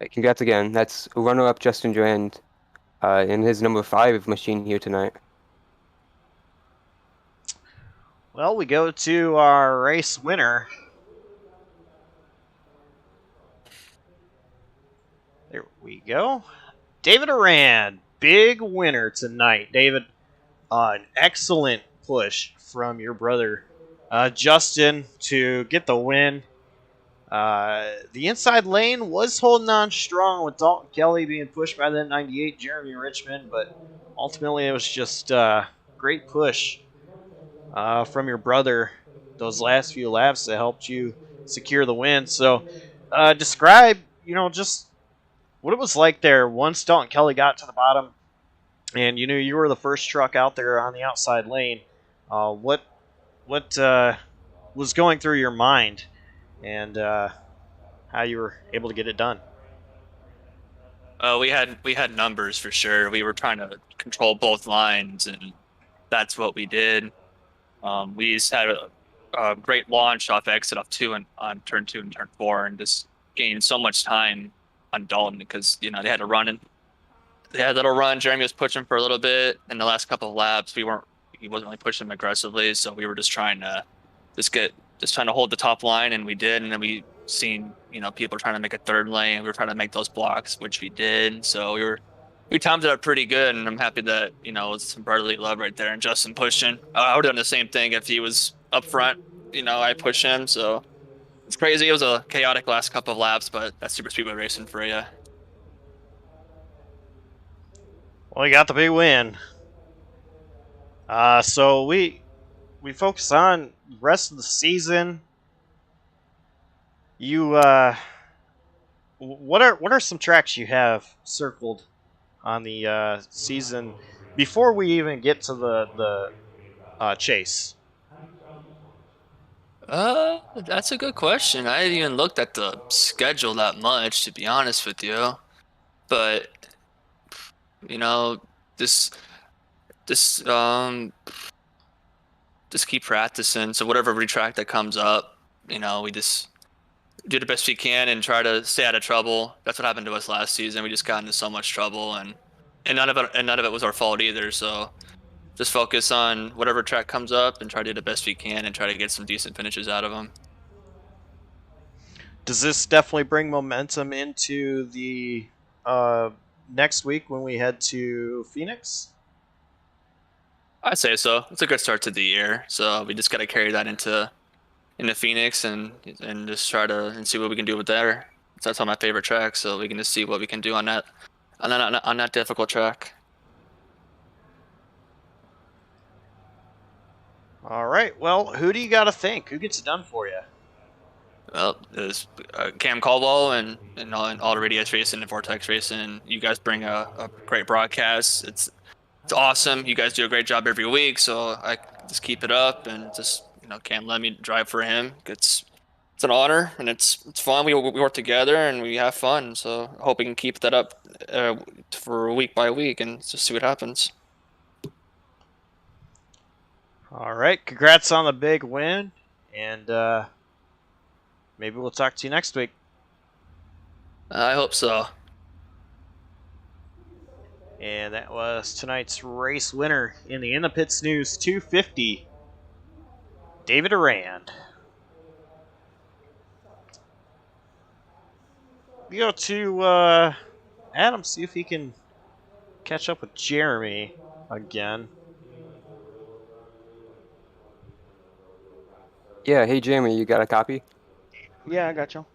Right, congrats again. That's runner-up Justin Durand in his number 5 machine here tonight. Well, we go to our race winner. There we go. David Arand, big winner tonight. David, an excellent push from your brother Justin to get the win. The inside lane was holding on strong with Dalton Kelly being pushed by that 98 Jeremy Richmond, but ultimately it was just a great push from your brother those last few laps that helped you secure the win. So describe, just what it was like there once Dalton Kelly got to the bottom and you were the first truck out there on the outside lane. What was going through your mind and how you were able to get it done? We had numbers for sure. We were trying to control both lines, and that's what we did. We just had a great launch off exit off 2 and on turn 2 and turn 4, and just gained so much time on Dalton because they had to run and they had a little run. Jeremy was pushing for a little bit in the last couple of laps. He wasn't really pushing aggressively, so we were just trying to trying to hold the top line, and we did. And then we seen people trying to make a third lane. We were trying to make those blocks, which we did. So we timed it up pretty good, and I'm happy that it was some brotherly love right there and Justin pushing. I would have done the same thing if he was up front. I push him, so it's crazy. It was a chaotic last couple of laps, but that's super speedway racing for you. Well, you got the big win. So we focus on the rest of the season. You what are some tracks you have circled on the season before we even get to the chase? That's a good question. I didn't even looked at the schedule that much, to be honest with you. But this just keep practicing. So whatever retrack that comes up, we just do the best we can and try to stay out of trouble. That's what happened to us last season. We just got into so much trouble, and none of it was our fault either. So just focus on whatever track comes up and try to do the best we can and try to get some decent finishes out of them. Does this definitely bring momentum into the next week when we head to Phoenix? I'd say so. It's a good start to the year. So we just got to carry that into Phoenix and just try to and see what we can do with there. That's on my favorite track, so we can just see what we can do on that difficult track. All right. Well, who do you got to thank? Who gets it done for you? Well, there's Cam Caldwell and all the Radius Racing and Vortex Racing. You guys bring a great broadcast. It's awesome. You guys do a great job every week, so I just keep it up and just Cam let me drive for him. It's an honor and it's fun. We work together and we have fun. So I hope we can keep that up for week by week and just see what happens. All right. Congrats on the big win, and maybe we'll talk to you next week. I hope so. And that was tonight's race winner in the InThePitsNews 250, David Arand. We go to Adam, see if he can catch up with Jeremy again. Yeah, hey Jeremy, you got a copy? Yeah, I got you.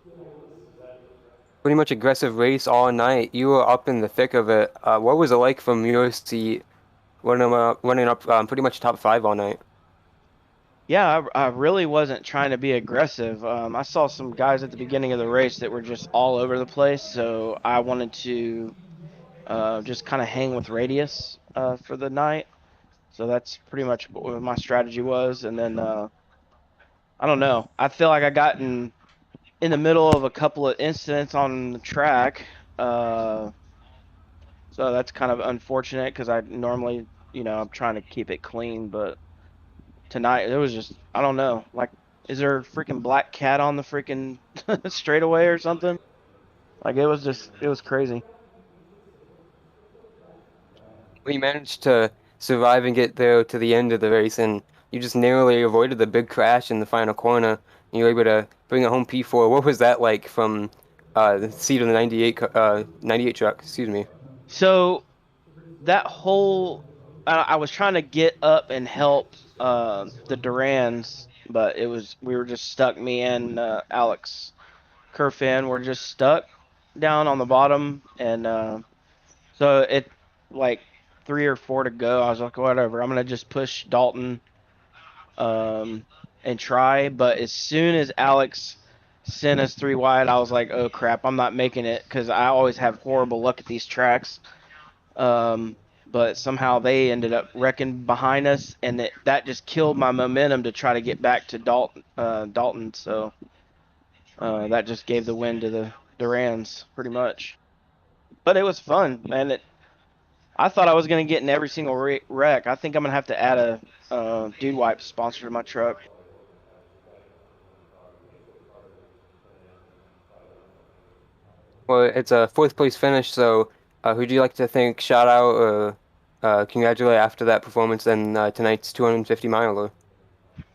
Pretty much aggressive race all night. You were up in the thick of it. What was it like from your seat running up pretty much top 5 all night? Yeah, I really wasn't trying to be aggressive. I saw some guys at the beginning of the race that were just all over the place, so I wanted to just kind of hang with Radius for the night. So that's pretty much what my strategy was. And then, I don't know. I feel like I got in the middle of a couple of incidents on the track. So that's kind of unfortunate because I normally, I'm trying to keep it clean, but tonight it was just, I don't know, like, is there a freaking black cat on the freaking straightaway or something? Like, it was crazy. We managed to survive and get there to the end of the race, and you just narrowly avoided the big crash in the final corner. And you were able to bring it home P4. What was that like from the seat of the 98 truck? Excuse me. So that whole, I was trying to get up and help the Durans, but we were just stuck. Me and Alex Kerfan were just stuck down on the bottom, and so it like 3 or 4 to go. I was like, whatever, I'm gonna just push Dalton and try. But as soon as Alex sent us 3 wide, I was like, oh crap, I'm not making it, because I always have horrible luck at these tracks. But somehow they ended up wrecking behind us, and that just killed my momentum to try to get back to Dalton. So that just gave the win to the Durans pretty much. But it was fun, man. I thought I was going to get in every single wreck. I think I'm going to have to add a Dude Wipe sponsor to my truck. Well, it's a 4th place finish, so who'd you like to thank, shout out, or congratulate after that performance and tonight's 250 miler?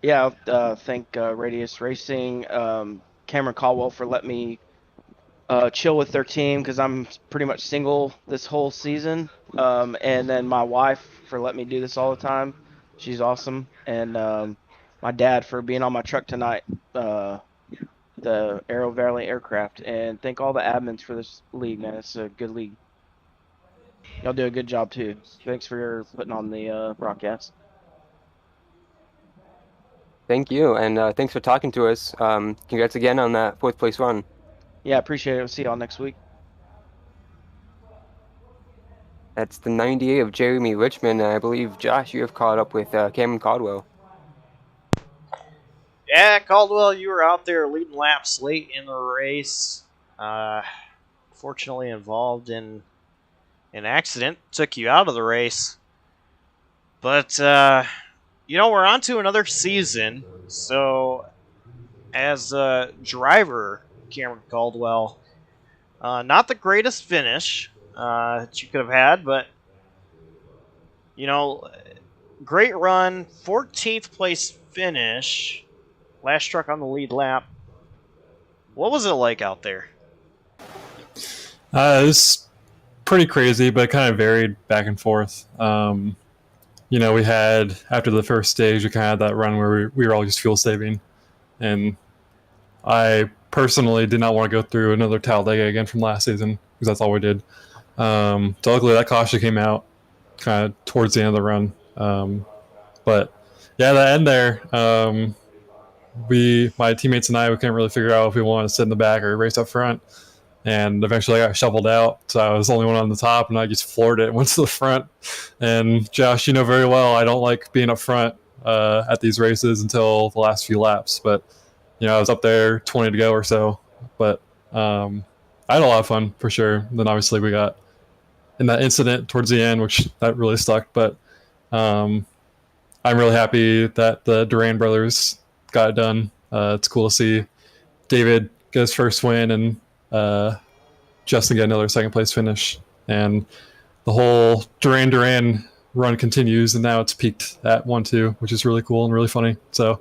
Yeah, thank Radius Racing, Cameron Caldwell for letting me chill with their team, because I'm pretty much single this whole season. And then my wife for letting me do this all the time. She's awesome. And my dad for being on my truck tonight, the Aero Valley Aircraft. And thank all the admins for this league, man. It's a good league. Y'all do a good job too. Thanks for putting on the broadcast. Thank you, and thanks for talking to us. Congrats again on that 4th place run. Yeah, appreciate it. We'll see y'all next week. That's the 98 of Jeremy Richmond, and I believe, Josh, you have caught up with Cameron Caldwell. Yeah, Caldwell, you were out there leading laps late in the race. Fortunately involved in an accident. Took you out of the race. But, we're on to another season. So, as a driver, Cameron Caldwell. Not the greatest finish that you could have had, but, great run. 14th place finish. Last truck on the lead lap. What was it like out there? It was pretty crazy, but it kind of varied back and forth. We had, after the first stage, we kind of had that run where we were all just fuel saving. And I personally did not want to go through another Talladega again from last season because that's all we did. So luckily that caution came out kind of towards the end of the run. But yeah, the end there, my teammates and I, we couldn't really figure out if we wanted to sit in the back or race up front. And eventually I got shoveled out, so I was the only one on the top, and I just floored it and went to the front. And Josh, you know very well, I don't like being up front at these races until the last few laps. But, I was up there 20 to go or so. But I had a lot of fun, for sure. Then obviously we got in that incident towards the end, which that really sucked. But I'm really happy that the Duran brothers got it done. It's cool to see David get his first win and Justin get another second place finish. And the whole Duran run continues, and now it's peaked at 1-2, which is really cool and really funny. So,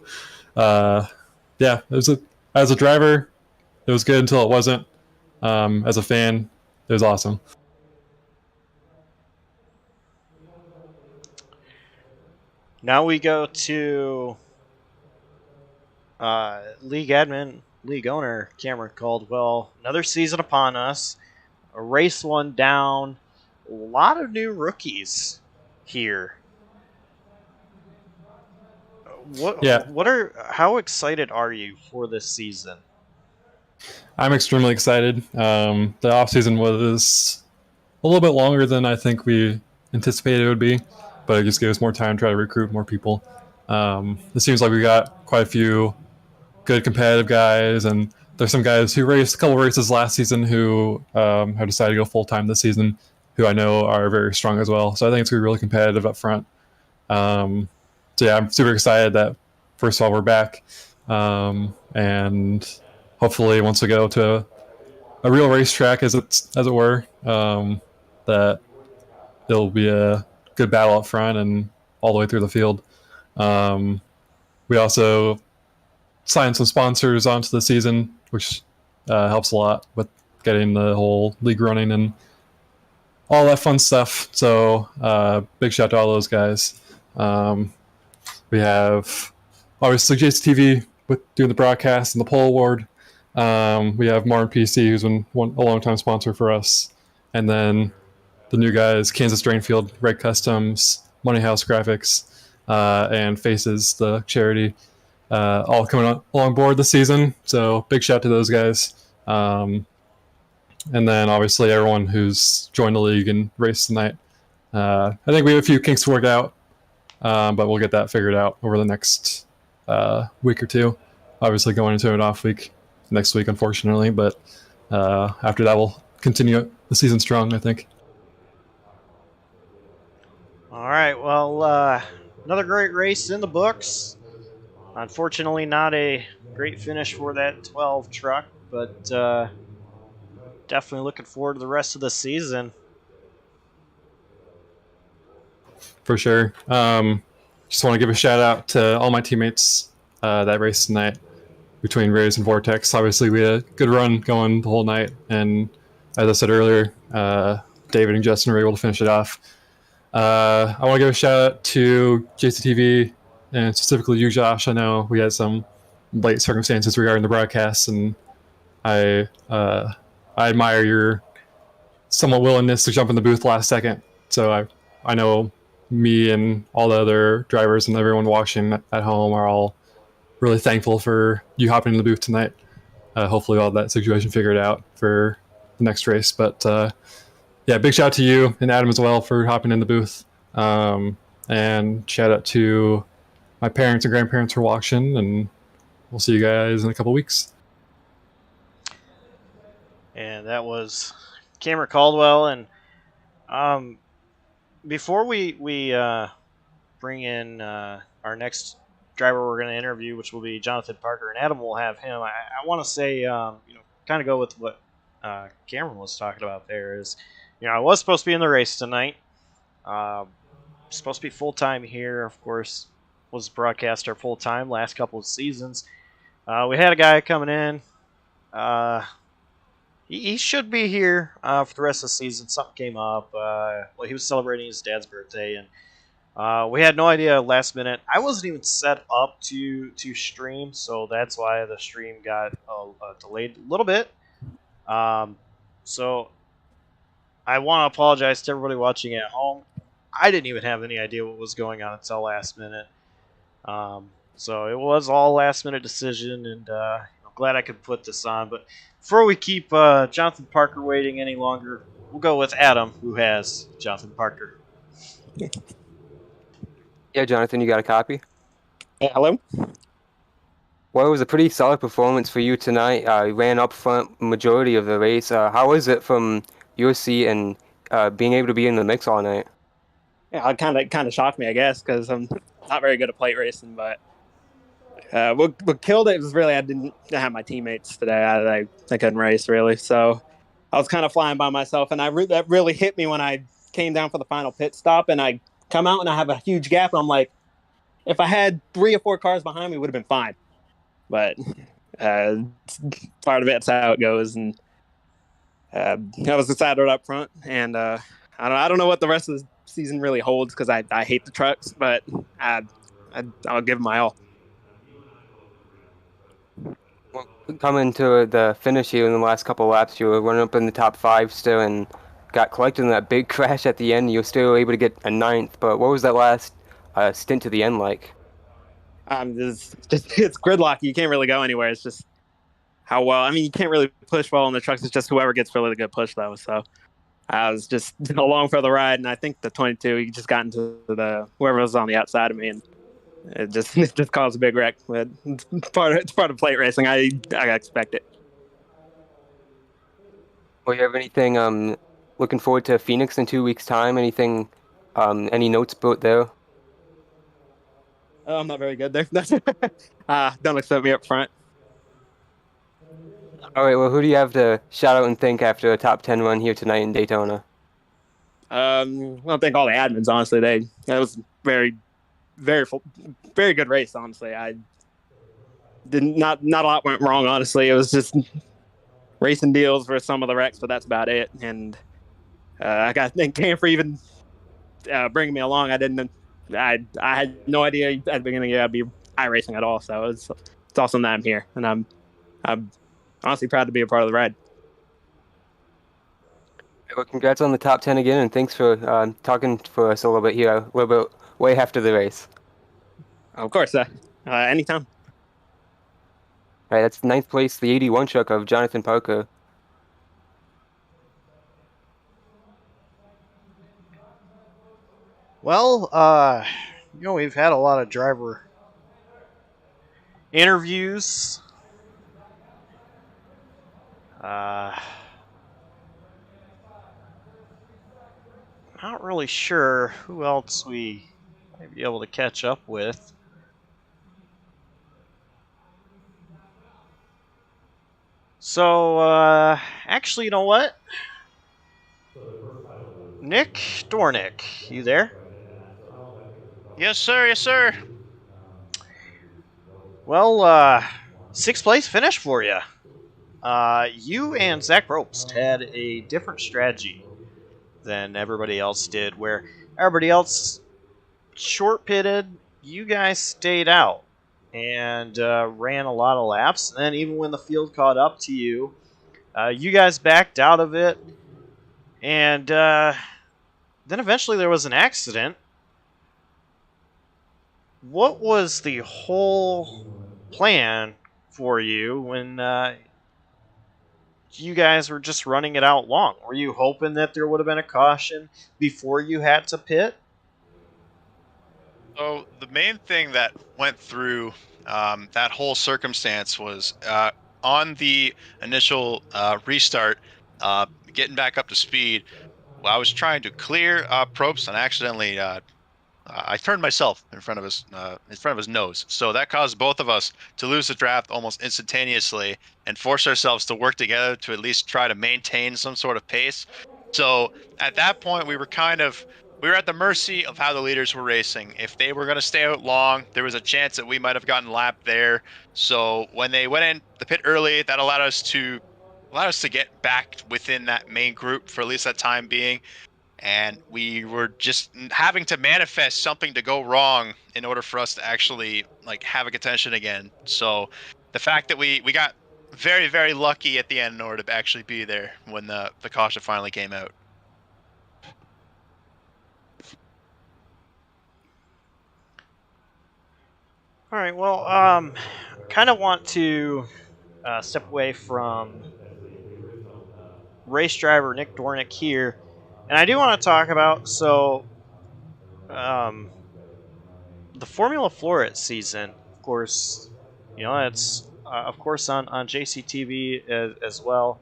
yeah, as a driver, it was good until it wasn't. As a fan, it was awesome. Now we go to league admin, league owner Cameron Caldwell. Another season upon us. A race one down. A lot of new rookies here. How excited are you for this season? I'm extremely excited. The offseason was a little bit longer than I think we anticipated it would be, but it just gave us more time to try to recruit more people. It seems like we got quite a few good competitive guys, and there's some guys who raced a couple races last season who have decided to go full-time this season, who I know are very strong as well. So I think it's going to be really competitive up front. So yeah, I'm super excited that, first of all, we're back. And hopefully once we go to a real racetrack, as it were, that it'll be a good battle up front and all the way through the field. We also signed some sponsors onto the season, which helps a lot with getting the whole league running and all that fun stuff. So big shout out to all those guys. We have obviously JCTV with doing the broadcast and the pole award. We have Martin PC, who's been a long-time sponsor for us. And then the new guys, Kansas Drainfield, Red Customs, Money House Graphics, and Faces, the charity, all coming along board this season. So big shout to those guys. And then obviously everyone who's joined the league and raced tonight. I think we have a few kinks to work out, but we'll get that figured out over the next week or two. Obviously going into an off week next week, unfortunately, but after that we'll continue the season strong, I think. All right, well, another great race in the books. Unfortunately, not a great finish for that 12 truck, but definitely looking forward to the rest of the season. For sure. Just want to give a shout out to all my teammates that raced tonight between Rays and Vortex. Obviously, we had a good run going the whole night, and as I said earlier, David and Justin were able to finish it off. I want to give a shout out to JCTV and specifically you, Josh. I know we had some late circumstances regarding the broadcast, and I admire your somewhat willingness to jump in the booth last second. So I know me and all the other drivers and everyone watching at home are all really thankful for you hopping in the booth tonight. Hopefully all that situation figured out for the next race. But yeah, big shout out to you and Adam as well for hopping in the booth. And shout out to my parents and grandparents for watching, and we'll see you guys in a couple weeks. And that was Cameron Caldwell. And before we bring in our next driver we're going to interview, which will be Jonathan Parker, and Adam will have him, I want to say, kind kind of go with what Cameron was talking about there. Is I was supposed to be in the race tonight. Supposed to be full time here, of course. Was broadcaster full time last couple of seasons. We had a guy coming in. He should be here for the rest of the season. Something came up. He was celebrating his dad's birthday, and we had no idea last minute. I wasn't even set up to stream, so that's why the stream got delayed a little bit. So I want to apologize to everybody watching at home. I didn't even have any idea what was going on until last minute. So it was all last minute decision, and I'm glad I could put this on. But before we keep Jonathan Parker waiting any longer, we'll go with Adam, who has Jonathan Parker. Yeah, Jonathan, you got a copy? Hey, hello. Well, it was a pretty solid performance for you tonight. You ran up front majority of the race. How was it from your seat and being able to be in the mix all night? Yeah, it kind of shocked me, I guess, because I'm not very good at plate racing. But what killed it was really I didn't have my teammates today. I couldn't race really, so I was kind of flying by myself, and that really hit me when I came down for the final pit stop, and I come out and I have a huge gap, and I'm like, if I had 3 or 4 cars behind me, it would have been fine. But part of it's how it goes, and I was excited up front, and I don't know what the rest of the season really holds because I hate the trucks, but I'll give them my all. Well, coming to the finish here in the last couple of laps, you were running up in the top 5 still and got collected in that big crash at the end. You were still able to get a 9th, but what was that last stint to the end like? It's gridlock. You can't really go anywhere. It's just how well. I mean, you can't really push well in the trucks. It's just whoever gets really good push though. So I was just along for the ride, and I think the 22 he just got into the whoever was on the outside of me, and it just caused a big wreck. But it's part of plate racing. I expect it. Well, you have anything looking forward to Phoenix in 2 weeks' time? Anything? Any notes about there? Oh, I'm not very good there. Don't accept me up front. All right. Well, who do you have to shout out and thank after a top 10 run here tonight in Daytona? Well, thank all the admins. Honestly, that was very, very good race. Honestly, I did not a lot went wrong. Honestly, it was just racing deals for some of the wrecks, but that's about it. And I got to thank Cam for even bringing me along. I had no idea at the beginning I'd be iRacing at all. So it's awesome that I'm here, and I'm honestly proud to be a part of the ride. Well, congrats on the top 10 again, and thanks for talking for us a little bit here, a little bit way after the race. Of course, anytime. All right, that's 9th place, the 81 truck of Jonathan Parker. Well, we've had a lot of driver interviews. Not really sure who else we might be able to catch up with. So, actually, you know what? Nick Dornick, you there? Yes, sir. Yes, sir. Well, 6th place finish for you. You and Zach Probst had a different strategy than everybody else did, where everybody else short pitted, you guys stayed out and ran a lot of laps. And then even when the field caught up to you, you guys backed out of it. And then eventually there was an accident. What was the whole plan for you when you guys were just running it out long? Were you hoping that there would have been a caution before you had to pit? So the main thing that went through that whole circumstance was on the initial restart, getting back up to speed. I was trying to clear Probst and accidentally I turned myself in front of his nose. So that caused both of us to lose the draft almost instantaneously and force ourselves to work together to at least try to maintain some sort of pace. So at that point, we were at the mercy of how the leaders were racing. If they were going to stay out long, there was a chance that we might have gotten lapped there. So when they went in the pit early, that allowed us to get back within that main group for at least that time being. And we were just having to manifest something to go wrong in order for us to actually like have a contention again. So the fact that we got very, very lucky at the end in order to actually be there when the caution finally came out. All right. Well, kind of want to step away from race driver Nick Dornick here, and I do want to talk about the Formula Florida season. Of course, it's of course on JCTV as well.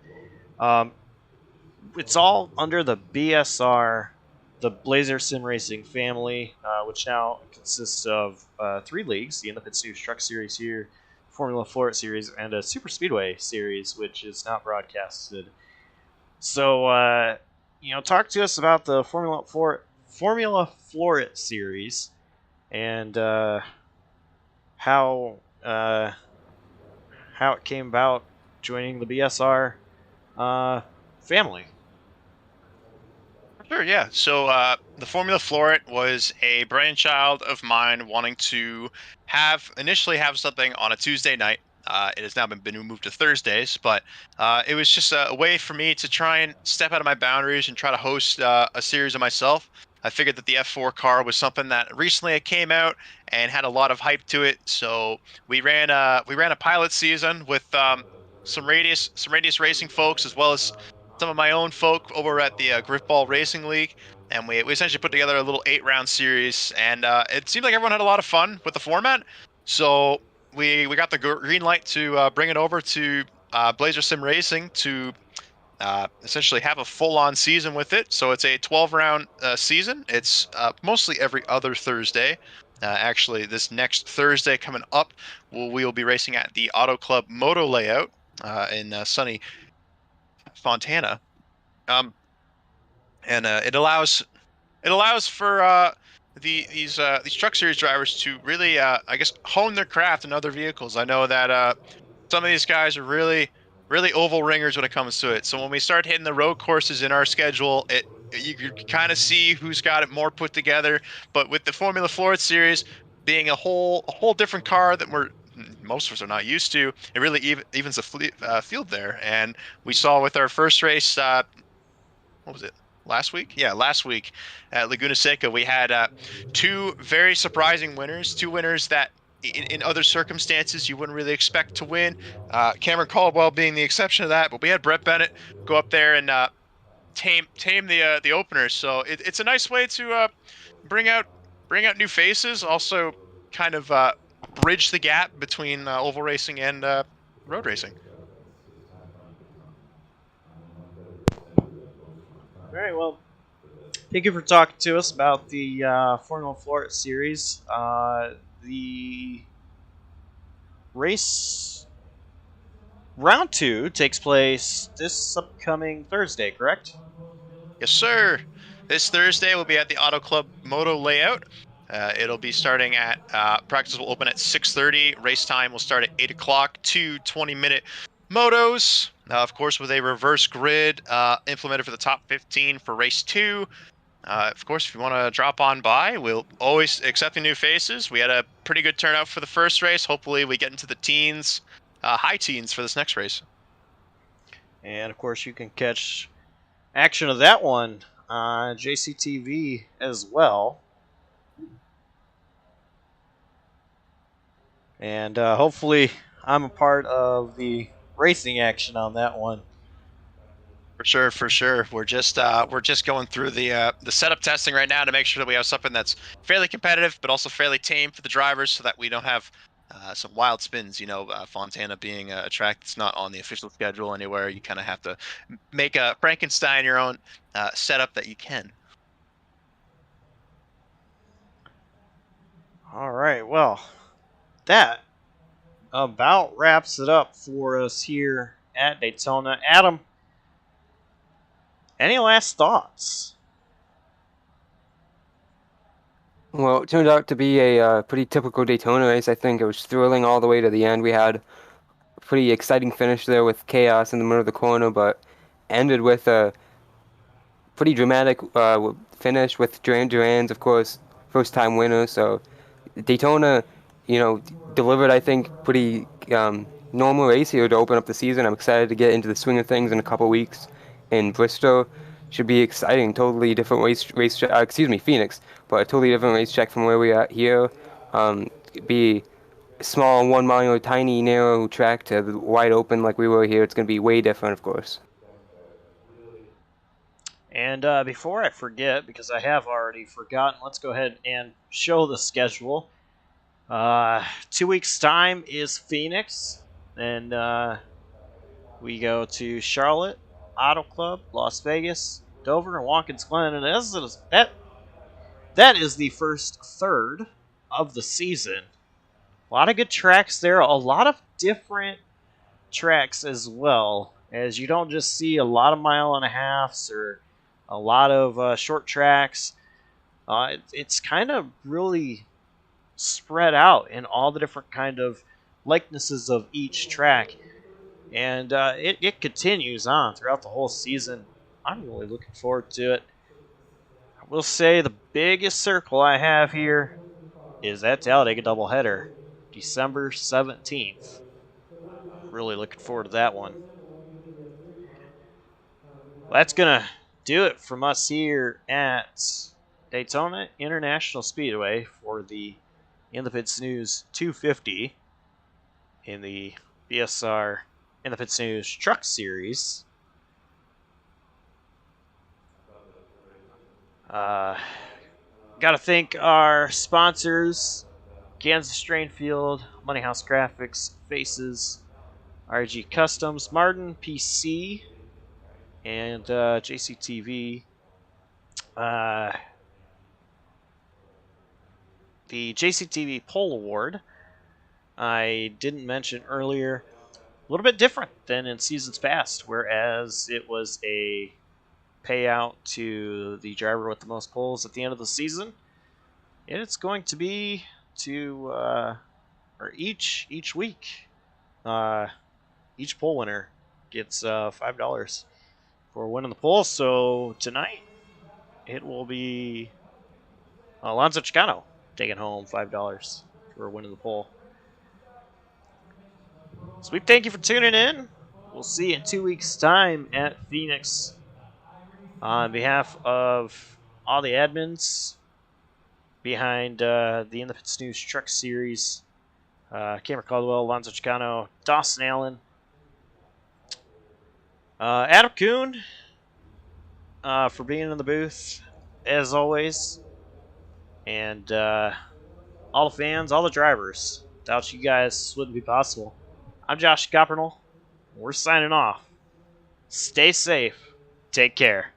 It's all under the BSR, the Blazer Sim Racing family, which now consists of 3 leagues: the InThePitsNews Truck Series here, Formula Florida Series, and a Super Speedway Series, which is not broadcasted. So, talk to us about the Formula Florida Series and how it came about joining the BSR family. Sure, yeah. So the Formula Floret was a brainchild of mine wanting to initially have something on a Tuesday night. It has now been moved to Thursdays, but it was just a way for me to try and step out of my boundaries and try to host a series of myself. I figured that the F4 car was something that recently came out and had a lot of hype to it. So we ran a pilot season with some radius racing folks, as well as some of my own folk over at the Griffball Racing League, and we essentially put together a little 8-round series, and it seemed like everyone had a lot of fun with the format. So we got the green light to bring it over to Blazer Sim Racing to essentially have a full-on season with it. So it's a 12-round season. It's mostly every other Thursday. Actually, this next Thursday coming up, we will be racing at the Auto Club Moto Layout in sunny Fontana. And it allows for these truck series drivers to really I guess hone their craft in other vehicles. I know that some of these guys are really oval ringers when it comes to it. So when we start hitting the road courses in our schedule, you can kind of see who's got it more put together. But with the Formula Florida series being a whole different car that most of us are not used to, it really evens the field there. And we saw with our first race, what was it? Last week? Yeah, last week at Laguna Seca, we had 2 very surprising winners. 2 winners that, in other circumstances, you wouldn't really expect to win. Cameron Caldwell being the exception of that, but we had Brett Bennett go up there and tame the openers. So it's a nice way to bring out new faces. Also, kind of bridge the gap between oval racing and road racing. All right, well, thank you for talking to us about the Formula Florida Series. The race round 2 takes place this upcoming Thursday, correct? Yes, sir. This Thursday we'll be at the Auto Club Moto Layout. It'll be starting at practice will open at 6:30. Race time will start at 8 o'clock. 2 20-minute motos, of course, with a reverse grid implemented for the top 15 for race 2. Of course, if you want to drop on by, we'll always accepting new faces. We had a pretty good turnout for the first race. Hopefully, we get into the teens, high teens for this next race. And of course, you can catch action of that one on JCTV as well. And hopefully, I'm a part of the racing action on that one. For sure. We're just going through the setup testing right now to make sure that we have something that's fairly competitive, but also fairly tame for the drivers, so that we don't have some wild spins. Fontana being a track that's not on the official schedule anywhere. You kind of have to make a Frankenstein your own setup that you can. All right, well, that about wraps it up for us here at Daytona. Adam, any last thoughts? Well, it turned out to be a pretty typical Daytona race. I think it was thrilling all the way to the end. We had a pretty exciting finish there with chaos in the middle of the corner, but ended with a pretty dramatic finish with Duran Duran's, of course, first-time winner. So Daytona, delivered, I think, pretty normal race here to open up the season. I'm excited to get into the swing of things in a couple weeks in Bristol. Should be exciting. Totally different Phoenix, but a totally different racetrack from where we are here. Be small, 1 mile, tiny, narrow track to the wide open like we were here. It's going to be way different, of course. And before I forget, because I have already forgotten, let's go ahead and show the schedule. 2 weeks' time is Phoenix, and we go to Charlotte, Auto Club, Las Vegas, Dover, and Watkins Glen, and that is the first third of the season. A lot of good tracks there, a lot of different tracks as well, as you don't just see a lot of 1.5 miles or a lot of short tracks. It's kind of really spread out in all the different kind of likenesses of each track, and it continues on throughout the whole season. I'm really looking forward to it. I will say the biggest circle I have here is that Talladega doubleheader, December 17th. Really looking forward to that one. Well, that's going to do it from us here at Daytona International Speedway for the InThePitsNews 250 in the BSR InThePitsNews Truck Series. Got to thank our sponsors, Kansas Strainfield, Money House Graphics, Faces, RG Customs, Martin PC, and JCTV. The JCTV Poll Award, I didn't mention earlier, a little bit different than in seasons past, whereas it was a payout to the driver with the most polls at the end of the season. And it's going to be to or each week, each poll winner gets $5 for winning the poll. So tonight it will be Alonzo Chicano taking home $5 for winning the poll. So we thank you for tuning in. We'll see you in 2 weeks' time at Phoenix. On behalf of all the admins behind the InThePitsNews Truck Series, Cameron Caldwell, Alonzo Chicano, Dawson Allen, Adam Kuhn for being in the booth, as always, and all the fans, all the drivers. Without you guys, this wouldn't be possible. I'm Josh Coppernell. We're signing off. Stay safe. Take care.